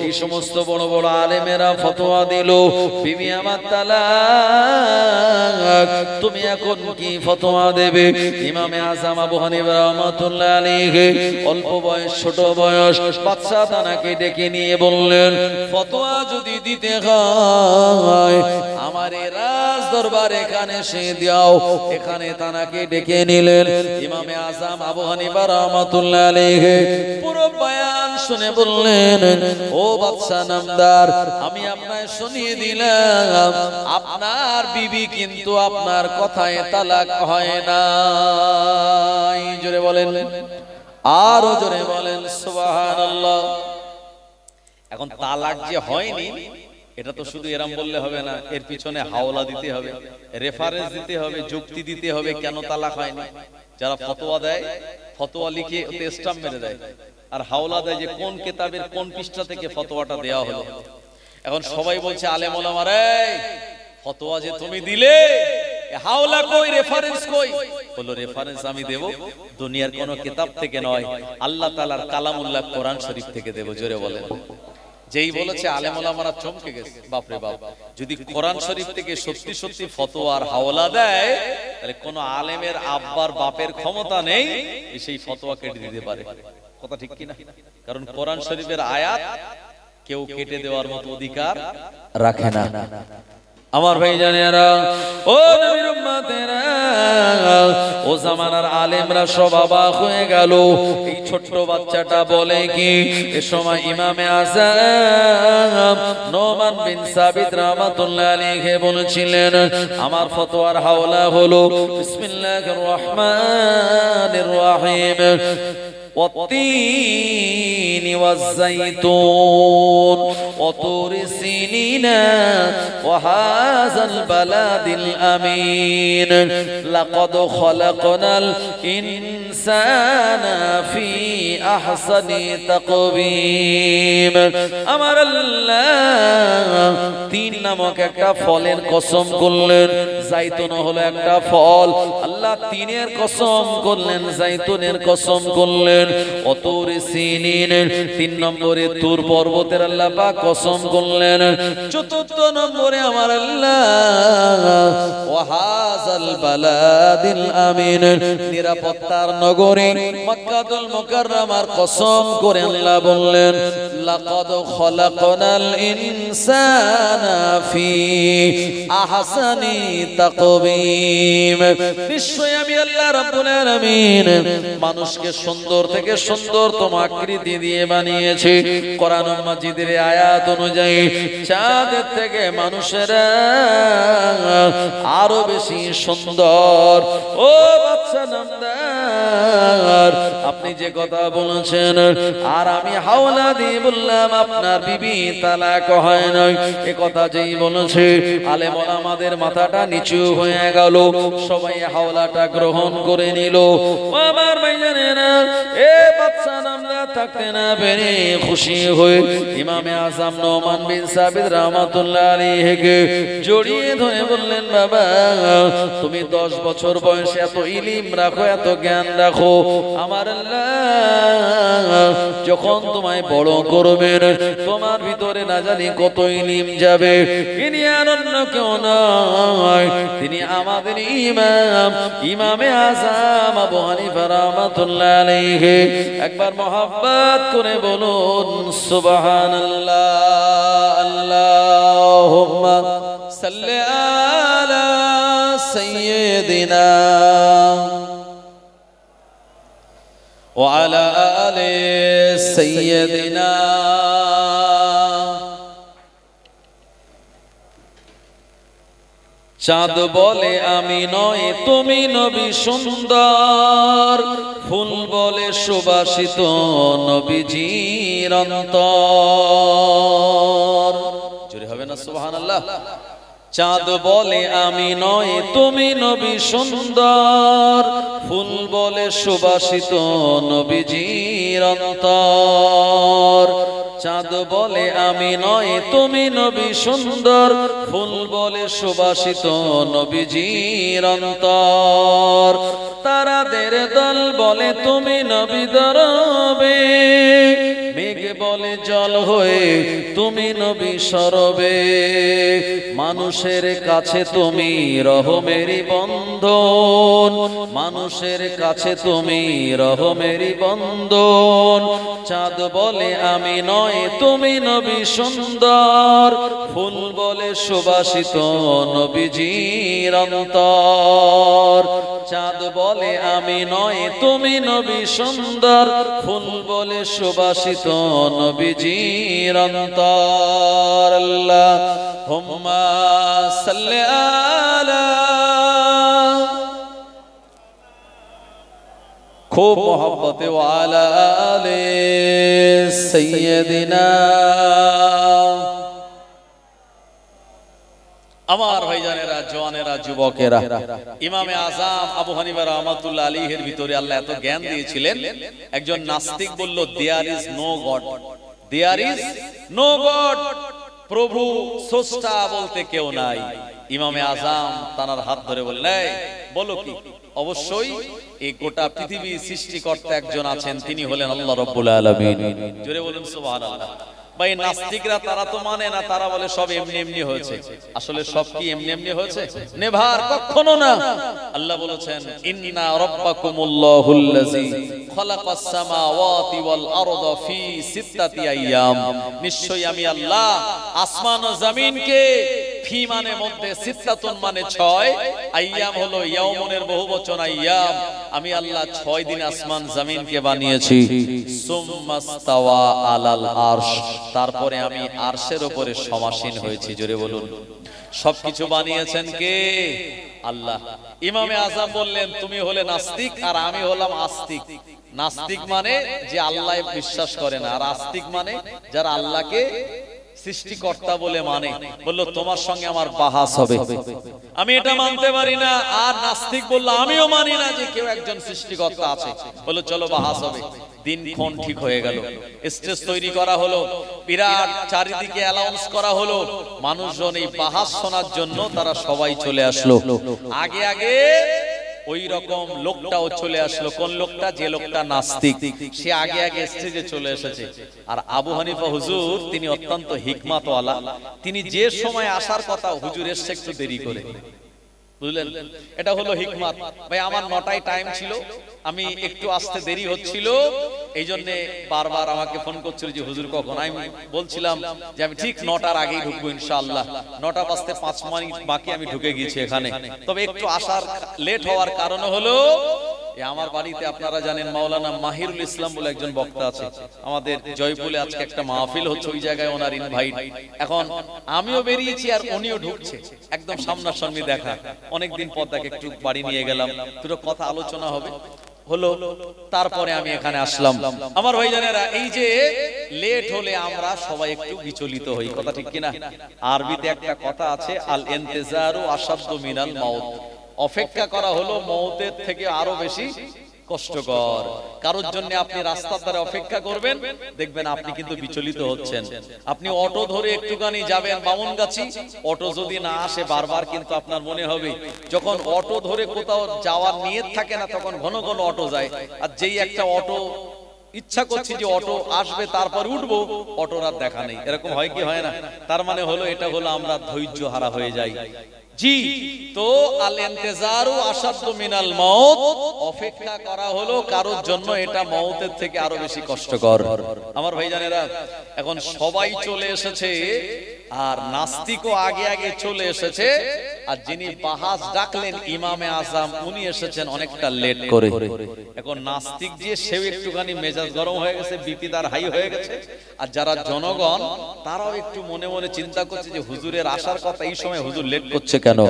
এই সমস্ত বড় বড় আলেমেরা ফতোয়া দিল বিবি আমার তালাক, তুমি এখন কি ফতোয়া দেবে? ইমামে আযম আবু হানিফা রাহমাতুল্লাহ আলাইহি অল্প বয়স, ছোট বয়স, বাদশা তানাকে ডেকে নিয়ে বললেন, ফতোয়া যদি দিতে হয় আমার এই রাজ দরবার এখানে সে দাও। এখানে তানাকে ডেকে নিলেন। ইমামে আযম আবু হানিফা রাহমাতুল্লাহ আলাইহি পুরো বয়ান শুনে বললেন, ও বাদশা নামদার আমি আপনাকে শুনিয়ে দিলাম আপনার বিবি কিন্তু আপনার কথায় তালাক হয় না। জোরে বলেন, আরো জোরে বলেন সুবহানাল্লাহ। এখন তালাক যে হয়নি এটা তো শুধু এরম বললে হবে না, এর পিছনে হাওলা দিতে হবে, রেফারেন্স দিতে হবে, যুক্তি দিতে হবে কেন তালাক হয়নি। যারা ফতোয়া দেয় ফতোয়া লিখে ওতে স্টাম্প মেরে দেয় আর হাওলা দেয় যে কোন কিতাবের কোন পৃষ্ঠা থেকে ফতোয়াটা দেয়া হলো। এখন সবাই বলছে আলেম ওলামারা ফতোয়া যে তুমি দিলে হাওলা কই, রেফারেন্স কই? বলো রেফারেন্স আমি দেব দুনিয়ার কোন কিতাব থেকে নয়, আল্লাহ তাআলার কালামুল্লাহ কোরআন শরীফ থেকে দেব। জোরে বলেন। যেই বলেছে আলেম ওলামারা চমকে গেছে, বাপ রে বাপ, যদি কোরআন শরীফ থেকে সত্যি সত্যি ফতোয়া আর হাওলা দেয় তাহলে কোন আলেমের আব্বার বাপের ক্ষমতা নেই সেই ফতোয়া কেটে দিতে পারে। কথা ঠিক কি না? কারণ কোরআন শরীফের আয়াত কেউ কেটে দেওয়ার মতো অধিকার রাখে না। আমার ভাই জানেরা, ও নবীর উম্মতেরা, ও জামানার আলেমরা সব অবাক হয়ে গেল। এই ছোট্ট বাচ্চাটা বলে কি? এ সময় ইমামে আযম নোমান বিন সাবিত রাহমাতুল্লাহ আলাইহি বলেছিলেন, আমার ফতোয়ার হাওলা হলো বিসমিল্লাহির রহমানির রহিম والتين والزيتون وطور سينين وهذا البلد الأمين لقد خلقنا الإنسان في أحسن تقويم। আমার আল্লাহ তিন নামক একটা ফলের কসম করলেন, জাইতুন হলো একটা ফল, আল্লাহ তিনের কসম করলেন, জাইতুনের কসম করলেন। অতুর সিনিন 3 নম্বরে তুর পর্বতের আল্লাহ পাক কসম করলেন। চতুর্থ নম্বরে আমার আল্লাহ ওয়াহাজাল বালাদিল আমিন নিরাপত্তার নগরী মক্কাতুল মুকাররমার কসম করে আল্লাহ বললেন, লাকাদ খলাকনাল ইনসানা ফি আহসানি তাকবীম। নিশ্চয়ই আমি আল্লাহ রাব্বুল আলামিন মানুষকে সুন্দর থেকে সুন্দরতম আকৃতি দিয়ে বানিয়েছি। কোরআন মাজিদের আয়াত অনুযায়ী চাঁদের থেকে মানুষেরা আরো বেশি সুন্দর। ও বাদশা নামদার, আপনি যে কথা বলেছেন আর আমি হাওলা দিয়ে বললাম আপনার বিবি তালাক হয় নাই, এ কথা যেই বলেছে আলেম ওলামাদের মাথাটা নিচু হয়ে গেল, সবাই হাওলাটা গ্রহণ করে নিল। আমার ভাইজানেরা, এ বাদশা নামদার থাকতে না পেরে খুশি হয়ে ইমামে আযম নোমান বিন সাবিত রাহমাতুল্লাহ আলাইহিকে জড়িয়ে ধরে বললেন, বাবা তুমি 10 বছর বয়সে এত ইলম রাখো, এত জ্ঞান রাখো, আমার আল্লাহ যখন তোমায় বড় করবেন তোমার ভিতরে না জানি কত ইলম যাবে। ইনি আর অন্য কেউ নয়, তিনি আমাদের ইমাম, ইমামে আযম আবু হানিফা রাহমাতুল্লাহ আলাইহি। একবার মুহাব্বত করে বলুন সুবহানাল্লাহ। আল্লাহুম্মা সাল্লি আলা সাইয়্যিদিনা ওয়া আলা আলি সাইয়্যিদিনা। চাঁদ বলে আমি নয় তুমি নবী সুন্দর, ফুল বলে সুবাসিত নবীজির অন্তর। জোরে হবে না সুবহানাল্লাহ। চাঁদ বলে আমি নয় তুমি নবী সুন্দর, ফুল বলে সুবাসিত নবীজির অন্তর। চাঁদ বলে আমি নয় তুমি নবী সুন্দর, ফুল বলে সুবাসিত নবীজির অন্তর। তারাদের দল বলে তুমি নবী দরবে, মেঘ বলে জল হয়ে তুমি নবী সরবে। মানুষের কাছে তুমি রহমেরই বন্ধন, মানুষের কাছে তুমি রহমেরই বন্ধন। চাঁদ বলে আমি নয় তুমি নবী সুন্দর, ফুল বলে সুবাসিত নবীজির অন্তর। চাঁদ বলে আমি নয় তুমি নবী সুন্দর, ফুল বলে সুবাসিত নবীজির অন্তর। আল্লাহুম্মা সাল্লি আলা, খুব মোহব্বতে ওয়ালা আলে সাইয়্যিদিনা। আমার ভাইজানেরা, জওয়ানেরা, যুবকেরা, ইমামে আযম আবু হানিফা রাহমাতুল্লাহ আলাইহির ভিতরে আল্লাহ এত জ্ঞান দিয়েছিলেন। একজন নাস্তিক বলল there is no god, there is no god, প্রভু স্রষ্টা বলতে কেউ নাই। ইমামে আযম তানার হাত ধরে বললেন, বলো কি? অবশ্যই এই গোটা পৃথিবী সৃষ্টিকর্তা একজন আছেন, তিনি হলেন আল্লাহ রাব্বুল আলামিন। জোরে বলুন সুবহানাল্লাহ। ভাই নাস্তিকরা তারা তো মানে না, তারা বলে সব এমনি এমনি হয়েছে। আসলে সব কি এমনি এমনি হয়েছে? নেভার, কখনো না। আল্লাহ বলেছেন ইন্না রাব্বাকুমুল্লাহুল্লাযী খালাকাস সামাওয়াতি ওয়াল আরদা ফি সিত্তাতি আইয়াম, নিশ্চয়ই আমি আল্লাহ আসমান ও জমিনকে, ফি মানে মধ্যে, সিত্তাতুন মানে 6, আইয়াম হলো ইয়াউমুনের বহুবচন আইয়াম, আমি আল্লাহ 6 দিন আসমান জমিনকে বানিয়েছি। সুম্মাস্তাওয়া আলাল আরশ, তারপরে আমি আরশের উপরে সমাসীন হয়েছি। জোরে বলুন। সবকিছু বানিয়েছেন কে? আল্লাহ। ইমামে আযম বললেন তুমি হলে নাস্তিক আর আমি হলাম আস্তিক। নাস্তিক মানে যে আল্লাহ বিশ্বাস করে না, আর আস্তিক মানে যারা আল্লাহকে সৃষ্টিকর্তা বলে মানে। বললো তোমার সঙ্গে আমার বাহাস হবে, আমি এটা মানতে পারি না। আর নাস্তিক বললো আমিও মানি না যে কেউ একজন সৃষ্টিকর্তা আছে। বললো চলো বাহাস হবে। দিনক্ষণ ঠিক হয়ে গেল, স্টেজ তৈরি করা হলো, বিরাট চারিদিকে অ্যালাউন্স করা হলো, মানুষজন এই বাহাস শোনার জন্য তারা সবাই চলে আসলো। আগে আগে ওই রকম লোকটাও চলে আসলো। কোন লোকটা? যে লোকটা নাস্তিক, সে আগে আগে স্টেজে চলে এসেছে। আর আবু হানিফা হুজুর তিনি অত্যন্ত হিকমাতওয়ালা, তিনি যে সময় আসার কথা হুজুর এসে একটু দেরি করে। বুঝলেন? এটা হলো হিকমত। ভাই আমার 9টায় টাইম ছিল, আমি একটু আসতে দেরি হচ্ছিল, এই জন্য বারবার আমাকে ফোন করছিল যে হুজুর কখন। আমি বলছিলাম যে আমি ঠিক 9টার আগেই ঢুকবো ইনশাআল্লাহ। 9টা বাজতে 5 মিনিট বাকি আমি ঢুকে গিয়েছি এখানে। তবে একটু আসার লেট হওয়ার কারণ হলো আমার বাড়িতে আপনারা জানেন মাওলানা মাহিরুল ইসলাম বলে একজন বক্তা আছে, আমাদের জয়পুরে আজকে একটা মাহফিল হচ্ছে, ওই জায়গায় ওনার ইনভাইট। এখন আমিও বেরিয়েছি আর উনিও ঢুকছে, একদম সামনাসামনি দেখা, অনেকদিন পর তাকে একটু বাড়ি নিয়ে গেলাম, দুটো কথা আলোচনা হবে হলো, তারপরে আমি এখানে আসলাম। আমার ভাইজানেরা, এই যে লেট হলে আমরা সবাই একটু বিচলিত হই, কথা ঠিক কিনা? আরবিতে একটা কথা আছে, আল ইন্তেজারু আশাদ্দু মিনাল মাউত, অপেক্ষা করা হলো মওতের থেকে আরো বেশি কষ্টকর। কারোর জন্য আপনি রাস্তার ধারে অপেক্ষা করবেন, দেখবেন আপনি কিন্তু বিচলিত হচ্ছেন। আপনি অটো ধরে একটুখানি যাবেন বামনগাছি, অটো যদি না আসে বারবার কিন্তু আপনার মনে হবে, যখন অটো ধরে কোথাও যাওয়ার নিয়ত থাকে না তখন ঘন ঘন অটো যায়, আর যেই একটা অটো ইচ্ছা করছি যে অটো আসবে তারপর উঠবো, অটোর আর দেখা নেই, এরকম হয় কি হয় না? তার মানে হলো এটা হলো আমরা ধৈর্য হারা হয়ে যাই। জি, তো আল ইন্তেজারু আশাদ্দু মিনাল মাউত, অপেক্ষা করা হলো কারোর জন্য এটা মওতের থেকে আরো বেশি কষ্টকর। আমার ভাইজানেরা, এখন সবাই চলে এসেছে আর নাস্তিকও আগে আগে চলে এসেছে, আর যিনি বাহাস ডাকলেন ইমামে আজম, উনি এসেছেন অনেকটা লেট করে। এখন নাস্তিক যে সেও একটুখানি মেজাজ গরম হয়ে গেছে, বিপি তার হাই হয়ে গেছে, আর যারা জনগণ তারাও একটু মনে মনে চিন্তা করছে যে হুজুরের আসার কথা, এই সময় হুজুর লেট করছে কেন?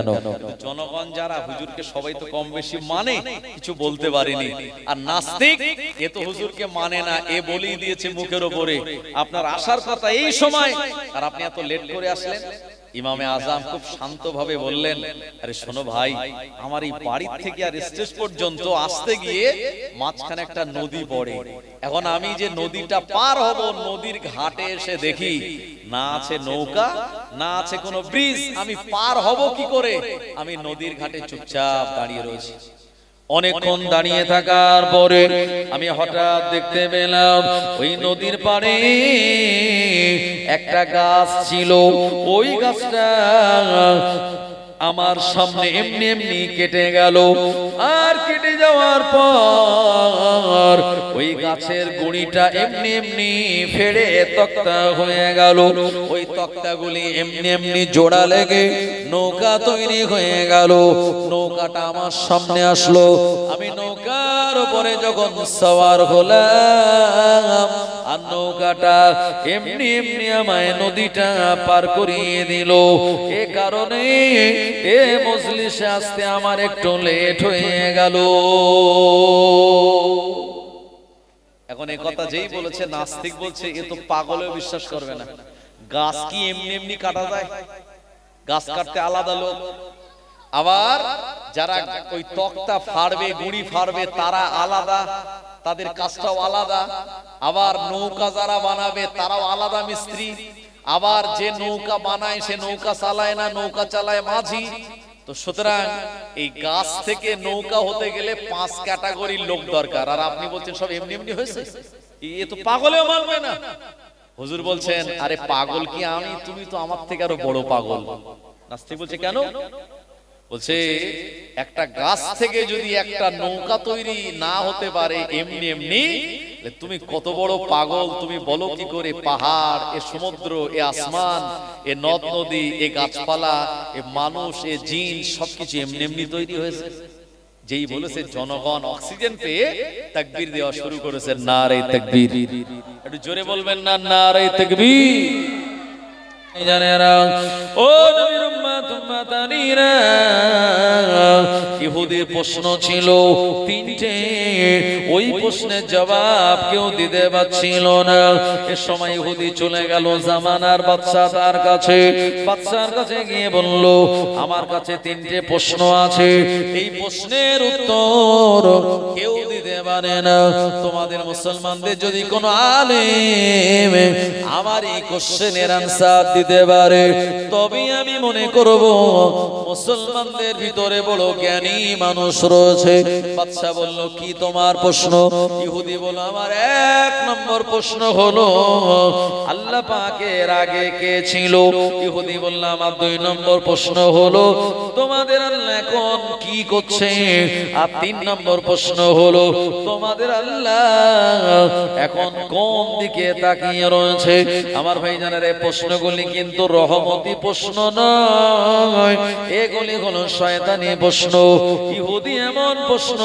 জনগণ যারা হুজুরকে সবাই তো কম বেশি মানে, কিছু বলতে পারেনি। আর নাস্তিক এ তো হুজুরকে মানে না, এ বলেই দিয়েছে মুখের উপরে আপনার আসার কথা এই সময়, আর আপনি এত লেট করে আসলেন। ইমামে আজম খুব শান্তভাবে বললেন, আরে শোনো ভাই, আমার এই বাড়ির থেকে আর স্টেজ পর্যন্ত আসতে গিয়ে মাঝখানে একটা নদী পড়ে, এখন আমি যে নদীটা পার হব, নদীর ঘাটে এসে দেখি না আছে নৌকা, না আছে কোনো ব্রিজ, আমি পার হব কি করে? আমি নদীর ঘাটে চুপচাপ দাঁড়িয়ে রয়েছি। অনেকক্ষণ দাঁড়িয়ে থাকার পরে আমি হঠাৎ দেখতে পেলাম ওই নদীর পাড়ে একটা গাছ ছিল, ওই গাছটা আমার সামনে এমনি এমনি কেটে গেল, আর কেটে যাওয়ার পর ওই গাছের গুঁড়িটা এমনি এমনি ফেড়ে তক্তা হয়ে গেল, ওই তক্তাগুলি এমনি এমনি জোড়া লেগে নৌকা তৈরি হয়ে গেল। নৌকাটা আমার সামনে আসলো, আমি নৌকার উপরে যখন সওয়ার হলাম, আর নৌকাটা এমনি এমনি আমায় নদীটা পার করিয়ে দিল। এ কারণে এ মজলিসে আসতে আমার একটু লেট হয়ে গেল। এখন এ কথা যেই বলেছে, নাস্তিক বলছে এ তো পাগলেও বিশ্বাস করবে না, গাছ কি এমনি এমনি কাটা যায়? গাছ কাটতে আলাদা লোক, আবার যারা ওই তক্তা ফাড়বে, গুঁড়ি ফাড়বে, তারা আলাদা, তাদের কাজটাও আলাদা, আবার নৌকা যারা বানাবে তারাও আলাদা মিস্ত্রি, আবার যে নৌকা বানায় সে নৌকা চালায় না, নৌকা চালায় মাঝি। তো সুতরাং এই গাছ থেকে নৌকা হতে গেলে 5 ক্যাটাগরির লোক দরকার, আর আপনি বলছেন সব এমনি এমনি হয়েছে, এ তো পাগলেও মানবে না। হুজুর বলছেন, আরে পাগল কি আমি? তুমি তো আমার থেকে আরো বড় পাগল। নাস্তিক বলছে কেন? বলছে একটা গাছ থেকে যদি একটা নৌকা তৈরি না হতে পারে এমনি এমনি, তুমি কত বড় পাগল, তুমি বলো কি করে পাহাড়, এ সমুদ্র, এ আসমান, এ নদ নদী, এ গাছপালা, এ মানুষ, এ জিন সবকিছু এমনি এমনি তৈরি হয়েছে? যেই বলেছে জনগণ অক্সিজেন পেয়ে তাকবীর দেওয়া শুরু করেছে, নারে তাকবীর। একটু জোরে বলবেন না, নারে তাকবীর। জানেরা ও নবীর উম্মত উম্মতানিরা, ইহুদির প্রশ্ন ছিল 3টে, ওই প্রশ্নের জবাব কেউ দিতে পারছিল না। এ সময় ইহুদি চলে গেল জামানার বাদশা তার কাছে, বাদশার কাছে গিয়ে বলল, আমার কাছে 3টে প্রশ্ন আছে, এই প্রশ্নের উত্তর কেউ দিতে পারে না। তোমাদের মুসলমানদের যদি কোনো আলেম আমার এই কোশ্চেনের আনসার দিতে পারে, তবে আমি মনে করব মুসলমানদের ভিতরে বড় জ্ঞানী মানুষ রয়েছে। বাদশা বলল, কি তোমার প্রশ্ন? ইহুদি বলল, আমার 1 নম্বর প্রশ্ন হলো আল্লাহ পাকের আগে কে ছিল? ইহুদি বলল, আমার 2 নম্বর প্রশ্ন হলো তোমাদের আল্লাহ এখন কি করছে? আর 3 নম্বর প্রশ্ন হলো তোমাদের আল্লাহ এখন কোন দিকে তাকিয়ে রয়েছে? আমার ভাইজানেরা, এই প্রশ্নগুলি কিন্তু রহমতি প্রশ্ন নয়, এ এগুলি হলো শয়তানি প্রশ্ন। ইহুদি এমন প্রশ্ন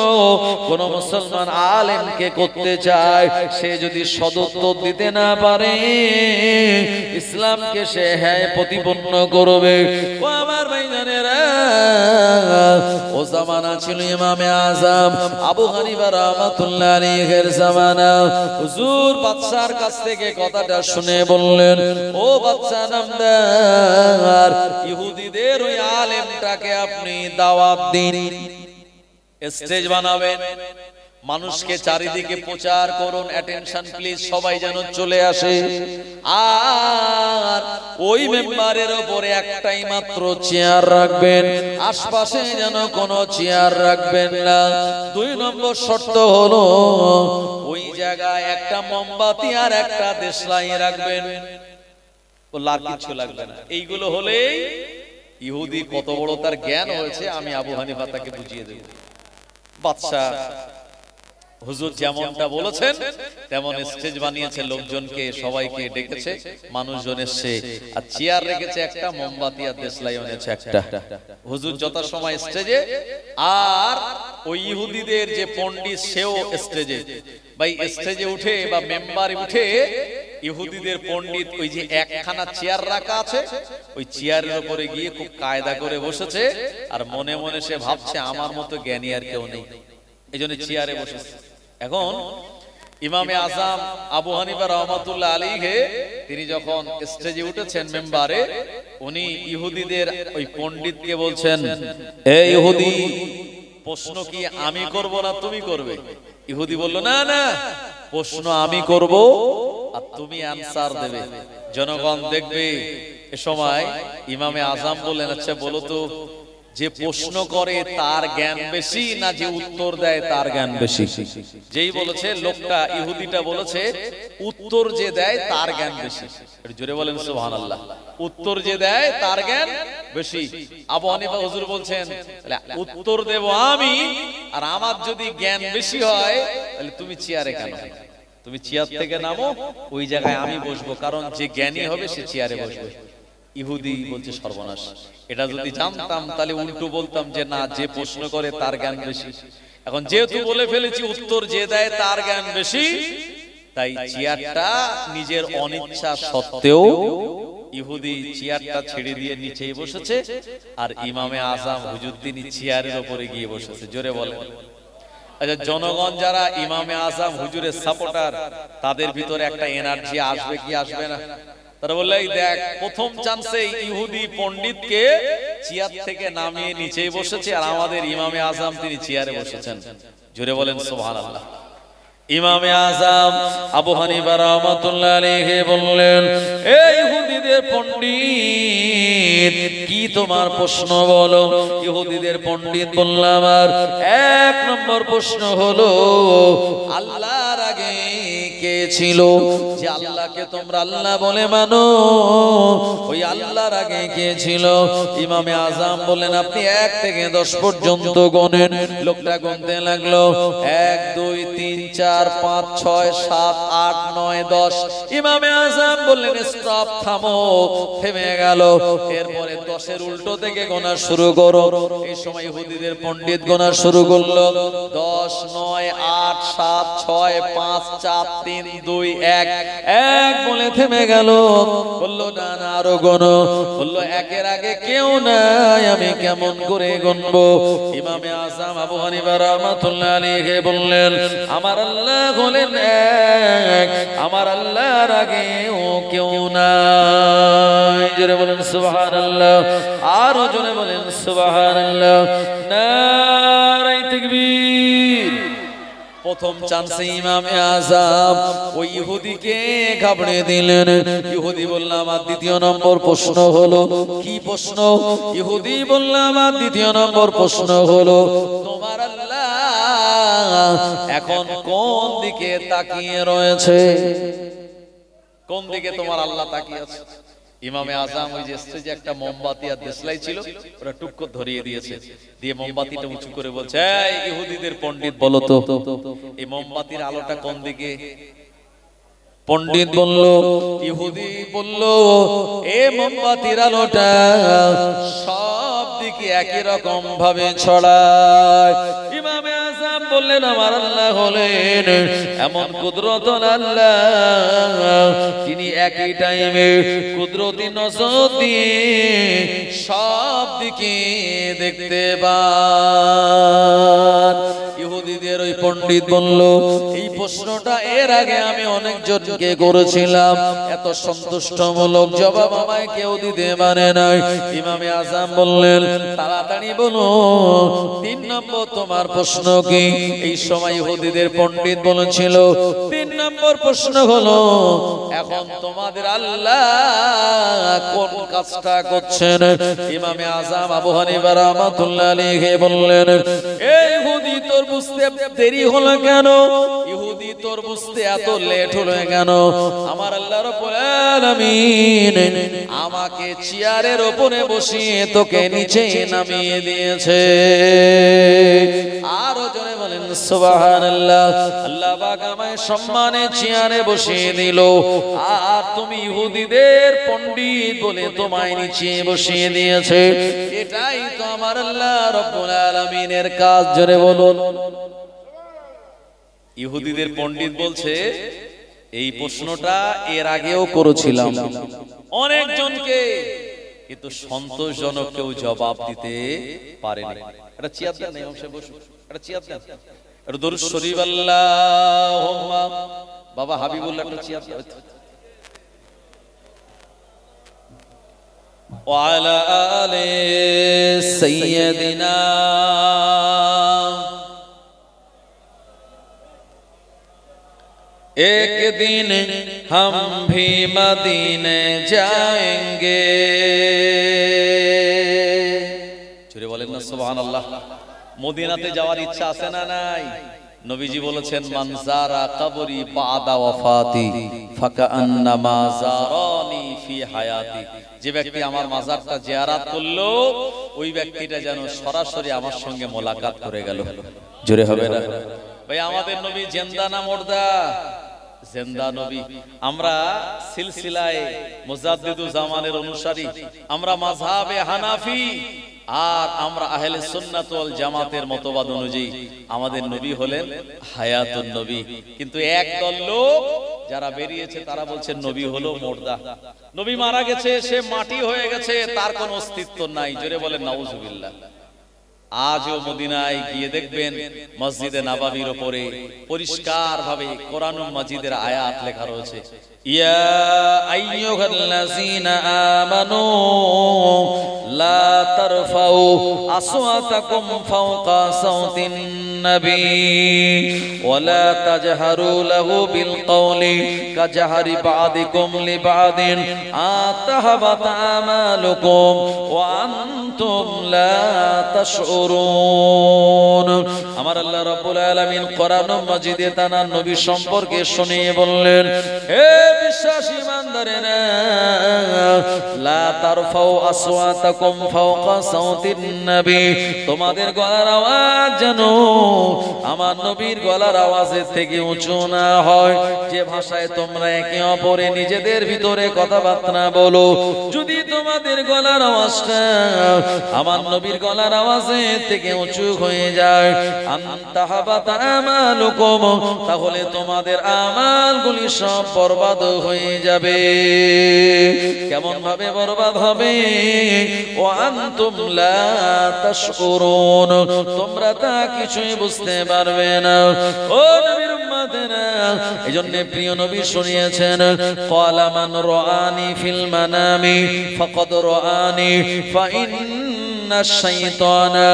কোন মুসলমান আলেমকে করতে চায়, সে যদি সদুত্তর দিতে না পারে ইসলামকে সে হ্যাঁ প্রতিপন্ন করবে। ও আমার ভাইজানেরা, ও জামানা ছিল ইমামে আজম আবু হানিফা রাহমাতুল্লাহ আলাইহির জামানা। হুজুর বাদশার কাছ থেকে কথাটা শুনে বললেন, ও বাদশা নামদার, ইহুদিদের ওই আলেমটাকে আপনি দাওয়াত দিন, স্টেজ বানাবেন, মানুষকে চারিদিকে প্রচার করুন, অ্যাটেনশন প্লিজ, সবাই যেন চলে আসে। আর ওই মেম্বারের উপরে একটাই মাত্র চেয়ার রাখবেন, আশপাশে যেন কোনো চেয়ার রাখবেন না। 2 নম্বর শর্ত হলো ওই জায়গায় একটা মোমবাতি আর একটা দেশলাই রাখবেন, ও লার কিছু লাগবে না। এইগুলো হলেই ইহুদি কত বড় তার জ্ঞান হয়েছে আমি আবু হানিফা তাকে বুঝিয়ে দেব। বাদশা হুজুর যেমনটা বলেছেন তেমন স্টেজ বানিয়েছে, লোকজনকে সবাইকে ডেকেছে, মানুষজন এসছে, আর চেয়ার রেখেছে একটা, মোমবাতি আর দেশলাই এনেছে একটা। হুজুর যথাসময় স্টেজে, আর ওই ইহুদিদের যে পণ্ডিত সেও স্টেজে। ভাই স্টেজে উঠে বা মেম্বারে উঠে ইহুদিদের পণ্ডিত ওই যে একখানা চেয়ার রাখা আছে, ওই চেয়ারের উপরে গিয়ে খুব কায়দা করে বসেছে, আর মনে মনে সে ভাবছে আমার মতো জ্ঞানী আর কেউ নেই, এই জন্য চেয়ারে বসেছে। এখন ইমামে আজম আবু হানিফা রাহমাতুল্লাহ আলাইহি তিনি যখন স্টেজে উঠেছেন মেম্বারে, উনি ইহুদিদের ওই পণ্ডিতকে বলছেন, এ ইহুদি, প্রশ্ন কি আমি করব না তুমি করবে? ইহুদি বলল, না না, প্রশ্ন আমি করব আর তুমি আনসার দেবে, জনগণ দেখবে। এ সময় ইমামে আজম বললেন, আচ্ছা বলো তো, যে প্রশ্ন করে তার জ্ঞান বেশি না যে উত্তর দেয় তার জ্ঞান বেশি? যেই বলেছে লোকটা, ইহুদিটা বলেছে উত্তর যে দেয় তার জ্ঞান বেশি। জোরে বলেন সুবহানাল্লাহ। উত্তর যে দেয় তার জ্ঞান বেশি। আবু হানিফা হুজুর বলছেন, উত্তর দেব আমি, আর আমার যদি জ্ঞান বেশি হয় তাহলে তুমি চেয়ারে কেন? তুমি চেয়ার থেকে নামো, ওই জায়গায় আমি বসবো, কারণ যে জ্ঞানী হবে সে চেয়ারে বসবে। ইহুদি বলছে, সর্বনাশ, এটা যদি জানতাম তাহলে উল্টো বলতাম যে না, যে প্রশ্ন করে তার জ্ঞান বেশি। এখন যেহেতু বলে ফেলেছি উত্তর যে দেয় তার জ্ঞান বেশি, তাই চেয়ারটা নিজের অনিচ্ছা সত্ত্বেও ইহুদি চেয়ারটা ছেড়ে দিয়ে নিচেই বসেছে, আর ইমামে আজম হুজুর তিনি চেয়ারের উপরে গিয়ে বসেছে। জোরে বলেন। আচ্ছা, জনগণ যারা ইমামে আজম হুজুরের সাপোর্টার, তাদের ভিতরে একটা এনার্জি আসবে কি আসবে না? তারা বললে, দেখ, প্রথম চান্সে ইহুদি পণ্ডিতকে চেয়ার থেকে নামিয়ে নিচেই বসেছে, আর আমাদের ইমামে আজম তিনি চেয়ারে বসেছেন। জোরে বলেন সুবহানাল্লাহ। ইমামে আজম আবু হানিফা রাহমাতুল্লাহ আলাইহি বললেন, এই ইহুদিদের পণ্ডিত, কি তোমার প্রশ্ন বলো? ইহুদিদের পণ্ডিত বলল, আমার 1 নম্বর প্রশ্ন হলো, আল্লাহর আগে কে ছিল? যে আল্লাহকে তোমরা আল্লাহ বলে মানো, ওই আল্লাহর আগে কে ছিল? ইমামে আজম বললেন, আপনি 1 থেকে 10 পর্যন্ত গোনেন। লোকটা গুনতে লাগলো, 1 2 3 4 5 6 7 8 9 10। ইমামে আজম বললেন, স্টপ, থামো। থেমে গেল। এরপরে 10-এর উল্টো থেকে গোনা শুরু করো। এই সময় ইহুদিদের পণ্ডিত গোনা শুরু করলো, 10 9 8 7 6 5 4 3 2 1 1 বলে থেমে গেল। বললো, না না, আরো গোনো। বললো, 1-এর আগে কেউ নাই, আমি কেমন করে গুনবো? ইমামে আজম আবু হানিফা রাহমাতুল্লাহ আলাইহি বললেন, আমার আল্লাহ হলেন এক, আমার আল্লাহর আগে ও কেউ নাই। জোরে বলেন সুবহানাল্লাহ, আরো জোরে বলেন সুবহানাল্লাহ। নারে তাকবীর। প্রথম চান্সে ইমামে আজম ওই ইহুদিকে ঘাবড়ে দিলেন। ইহুদি বলল, আমার 2য় নম্বর প্রশ্ন হলো। কি প্রশ্ন? ইহুদি বলল, আমার 2য় নম্বর প্রশ্ন হলো, তোমার আল্লাহ এখন কোন দিকে তাকিয়ে রয়েছে? কোন দিকে তোমার আল্লাহ তাকিয়ে আছে? ইমামে আজম ওই যে স্টেজে একটা মোমবাতি আর দেশলাই ছিল, ওরা টুক করে ধরিয়ে দিয়েছে, দিয়ে মোমবাতিটা উঁচু করে বলছে, এই ইহুদিদের পণ্ডিত বলো তো, এই মোমবাতির আলোটা কোন দিকে? পণ্ডিত বলল, ইহুদি বলল, এই মোমবাতির আলোটা সব দিকে একই রকম ভাবে ছড়ায়। ইমামে আযম বললেন আমার আল্লাহ হলেন এমন কুদরতুল আল্লাহ, তিনি একই টাইমে কুদরতি নজর দিয়ে সব দিকে দেখতে পান। ইহুদিদের ওই পণ্ডিত বলল, এই প্রশ্নটা এর আগে আমি অনেকজনকে করেছিলাম, এত সন্তুষ্টমূলক জবাব আমায় কেউ দিতে পারে নাই। ইমামে আযম বললেন, তাড়াতাড়ি বলো 3 নম্বর তোমার প্রশ্ন কি? এই সময় ইহুদিদের পণ্ডিত বলেছিল, 3 নম্বর প্রশ্ন হলো, এখন তোমাদের আল্লাহ কোন কাজটা করছেন? ইমামে আযম আবু হানিফা রাহমাতুল্লাহ আলাইহি বললেন, এই ইহুদি তোর বুঝতে দেরি হলো কেন? ইহুদি তোর বুঝতে এত লেট হলো কেন? আমার আল্লাহ রাব্বুল আলামিন আমাকে চেয়ারের উপরে বসিয়ে তোকে নিচে নামিয়ে দিয়েছে। আরো জোরে বলেন সুবহানাল্লাহ। আল্লাহ পাক আমায় সম্মানে চেয়ারে বসিয়ে দিল, আর তুমি ইহুদিদের পণ্ডিত বলে তোমায় নিচে বসিয়ে দিয়েছে। এটাই তো আমার আল্লাহ রাব্বুল আলামিনের কাজ। জোরে বলুন। ইহুদিদের পণ্ডিত বলছে, এই প্রশ্নটা এর আগেও করেছিলাম অনেকজনকে, কিন্তু সন্তোষজনক কেউ জবাব দিতে পারেনি। এটা চেয়ার দেন, এই অংশে বসুন, এটা চেয়ার দেন, এটা দরুদ শরীফ আল্লাহুম্মা। বাবা হাবিবুল্লাহ একটা চেয়ার দেন। ওয়া আলা আলি সাইয়্যিদিনা। एक दिन हम भी मदीने जाएंगे। চুরে বলেন না সুবহানাল্লাহ। মদিনাতে যাওয়ার ইচ্ছা আছে না নাই? নবীজি বলেছেন, মান যারা কবরি বাদা ওয়াফাতি ফাকান্নামা যারানি ফি হায়াতি। যে ব্যক্তি আমার মাজারটা জিয়ারত করলো, ওই ব্যক্তিটা যেন সরাসরি আমার সঙ্গে মোলাকাত করে গেল। জোরে হবে না ভাই? আমাদের নবী জিন্দা না মুর্দা? জিন্দা নবী। আমরা সিলসিলায়ে মুজাদ্দিদুজ জামানের অনুসারী, আমরা মাযহাবে হানাফি, আর আমরা আহলে সুন্নাত ওয়াল জামাতের মতবাদ অনুযায়ী আমাদের নবী হলেন হায়াতুন নবী। কিন্তু একদল লোক যারা বেরিয়েছে তারা বলছেন নবী হলো মুর্দা, নবী মারা গেছে, সে মাটি হয়ে গেছে, তার কোনো অস্তিত্ব নাই। জোরে বলেন নাউজুবিল্লাহ। আজও মদিনায় গিয়ে দেখবেন মসজিদে নববীর উপরে পরিষ্কার ভাবে কোরআনুল মাজিদের আয়াত লেখা রয়েছে, ইয়া আইয়ুহাল্লাযীনা আমানু লা তারফাউ আসওয়াতাকুম ফাওকা সাওতিন নবী ওয়া লা তাজহারু লাহু বিল কওলি কাজহারি বা'দিকুম লিবা'দিন আতাহাবাতা আমালুকুম ওয়া আনতুম লা তাশউরুন। আমার আল্লাহ রাব্বুল আলামিন কোরআনুল মাজিদে তার নবী সম্পর্কে শুনিয়ে বললেন, হে বিশ্বাসী ইমানদারেরা, লা তারফাউ আসওয়াতাকুম ফাওকা সাওতিন নবী, তোমাদের গলার আওয়াজ যেন আমার নবীর গলার আওয়াজের থেকে উঁচু না হয়। যে ভাষায় তোমরা একে অপরে নিজেদের ভিতরে কথাবার্তা বলো, যদি তোমাদের গলার আওয়াজটা আমার নবীর গলার আওয়াজের থেকে উঁচু হয়ে যায়, আনতাহাবাতা আমালুকুম, তাহলে তোমাদের আমালগুলি সব বরবাদ হয়ে যাবে। কেমন ভাবে বরবাদ হবে? ওয়া আনতুম লা তাশউরুন, তোমরা তা কিছুই বুঝতে পারবে না। ও নবীর উম্মতেরা, এজন্য প্রিয় নবী শুনিয়েছেন, ক্বালা মান রাআনি ফিল মানামি ফাকাদ রাআনি ফা ইন্না আশ-শাইতানা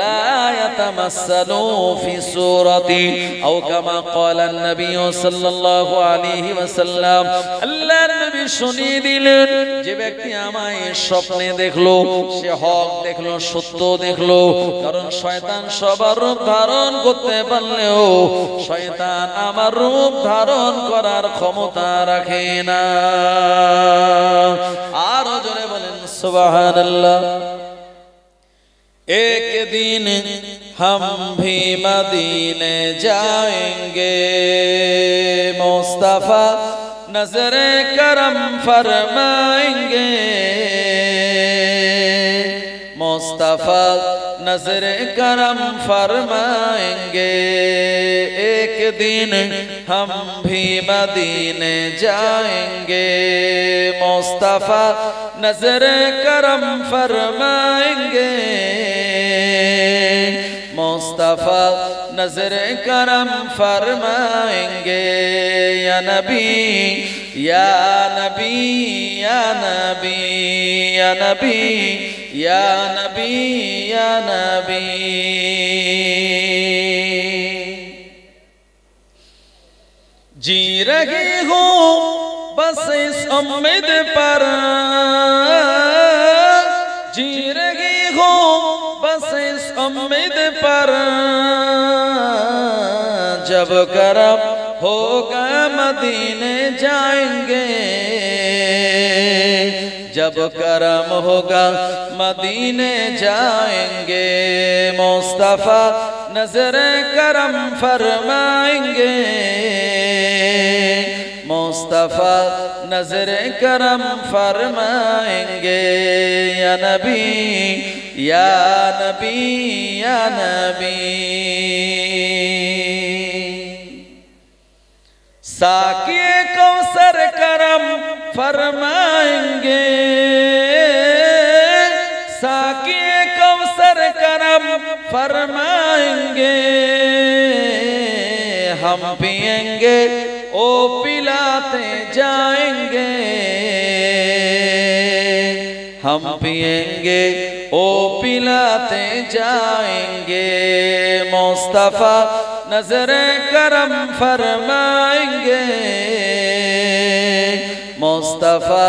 লা ইয়াতামাসসালু ফি সূরাতি আও কামা ক্বালা an-নবী সাল্লাল্লাহু আলাইহি ওয়াসাল্লাম। আল্লাহর নবী শুনিয়ে দিলেন, যে ব্যক্তি আমায় স্বপ্নে দেখলো, সে হক দেখলো, সত্য দেখলো। কারণ শয়তান সবার রূপ ধারণ করতে পারলেও শয়তান আমার রূপ ধারণ করার ক্ষমতা রাখে না। আরো জোরে বলেন সুবহানাল্লাহ। एक दिन हम भी मदीने जाएंगे, मुस्तफा नजरे करम फरमाएंगे, मुस्तफा मुस्तफा नजर करम फरमाएंगे एक दिन हम भी मदीने जाएंगे मुस्तफा नजर करम फरमाएंगे मुस्तफा नजर करम फरमाएंगे या नबी या नबी या नबी या नबी या नबी या नबी। जी रही हूँ बस इस उम्मीद पर जी रही हूँ बस इस उम्मीद पर जब करम होगा मदीने जाएंगे जब करम होगा मदीने जाएंगे मुस्तफा नजर करम फरमाएंगे मुस्तफा नजर करम फरमाएंगे या नबी या नबी या नबी। साक़िए कौसर करम फरमाएंगे साक़िए कौसर करम फरमाएंगे हम पिएंगे ओ पिलाते जाएंगे हम पिएंगे ओ पिलाते जाएंगे मुस्तफा नजर करम फरमाएंगे मुस्तफा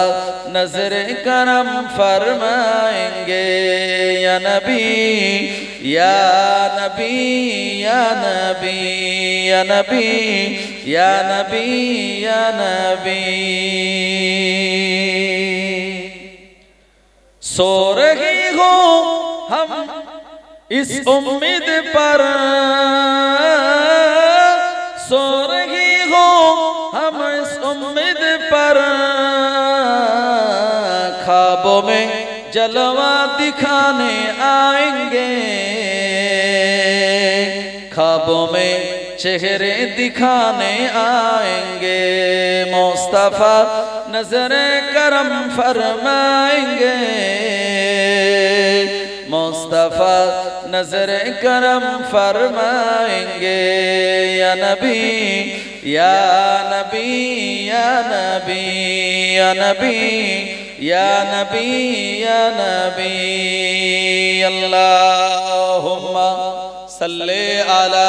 नजर करम फरमाएंगे या नबी या नबी या नबी या नबी या नबी या नबी। सो रही हो हम इस उम्मीद पर सो रही हो हम इस उम्मीद पर ख्वाबों में जलवा दिखाने आएंगे ख्वाबों में चेहरे दिखाने आएंगे मुस्तफा नजर करम फरमाएंगे मुस्तफा नजर करम फरमाएंगे या नबी या नबी या नबी या नबी या नबी या नबी। अल्लाहुम्मा सल्ले अला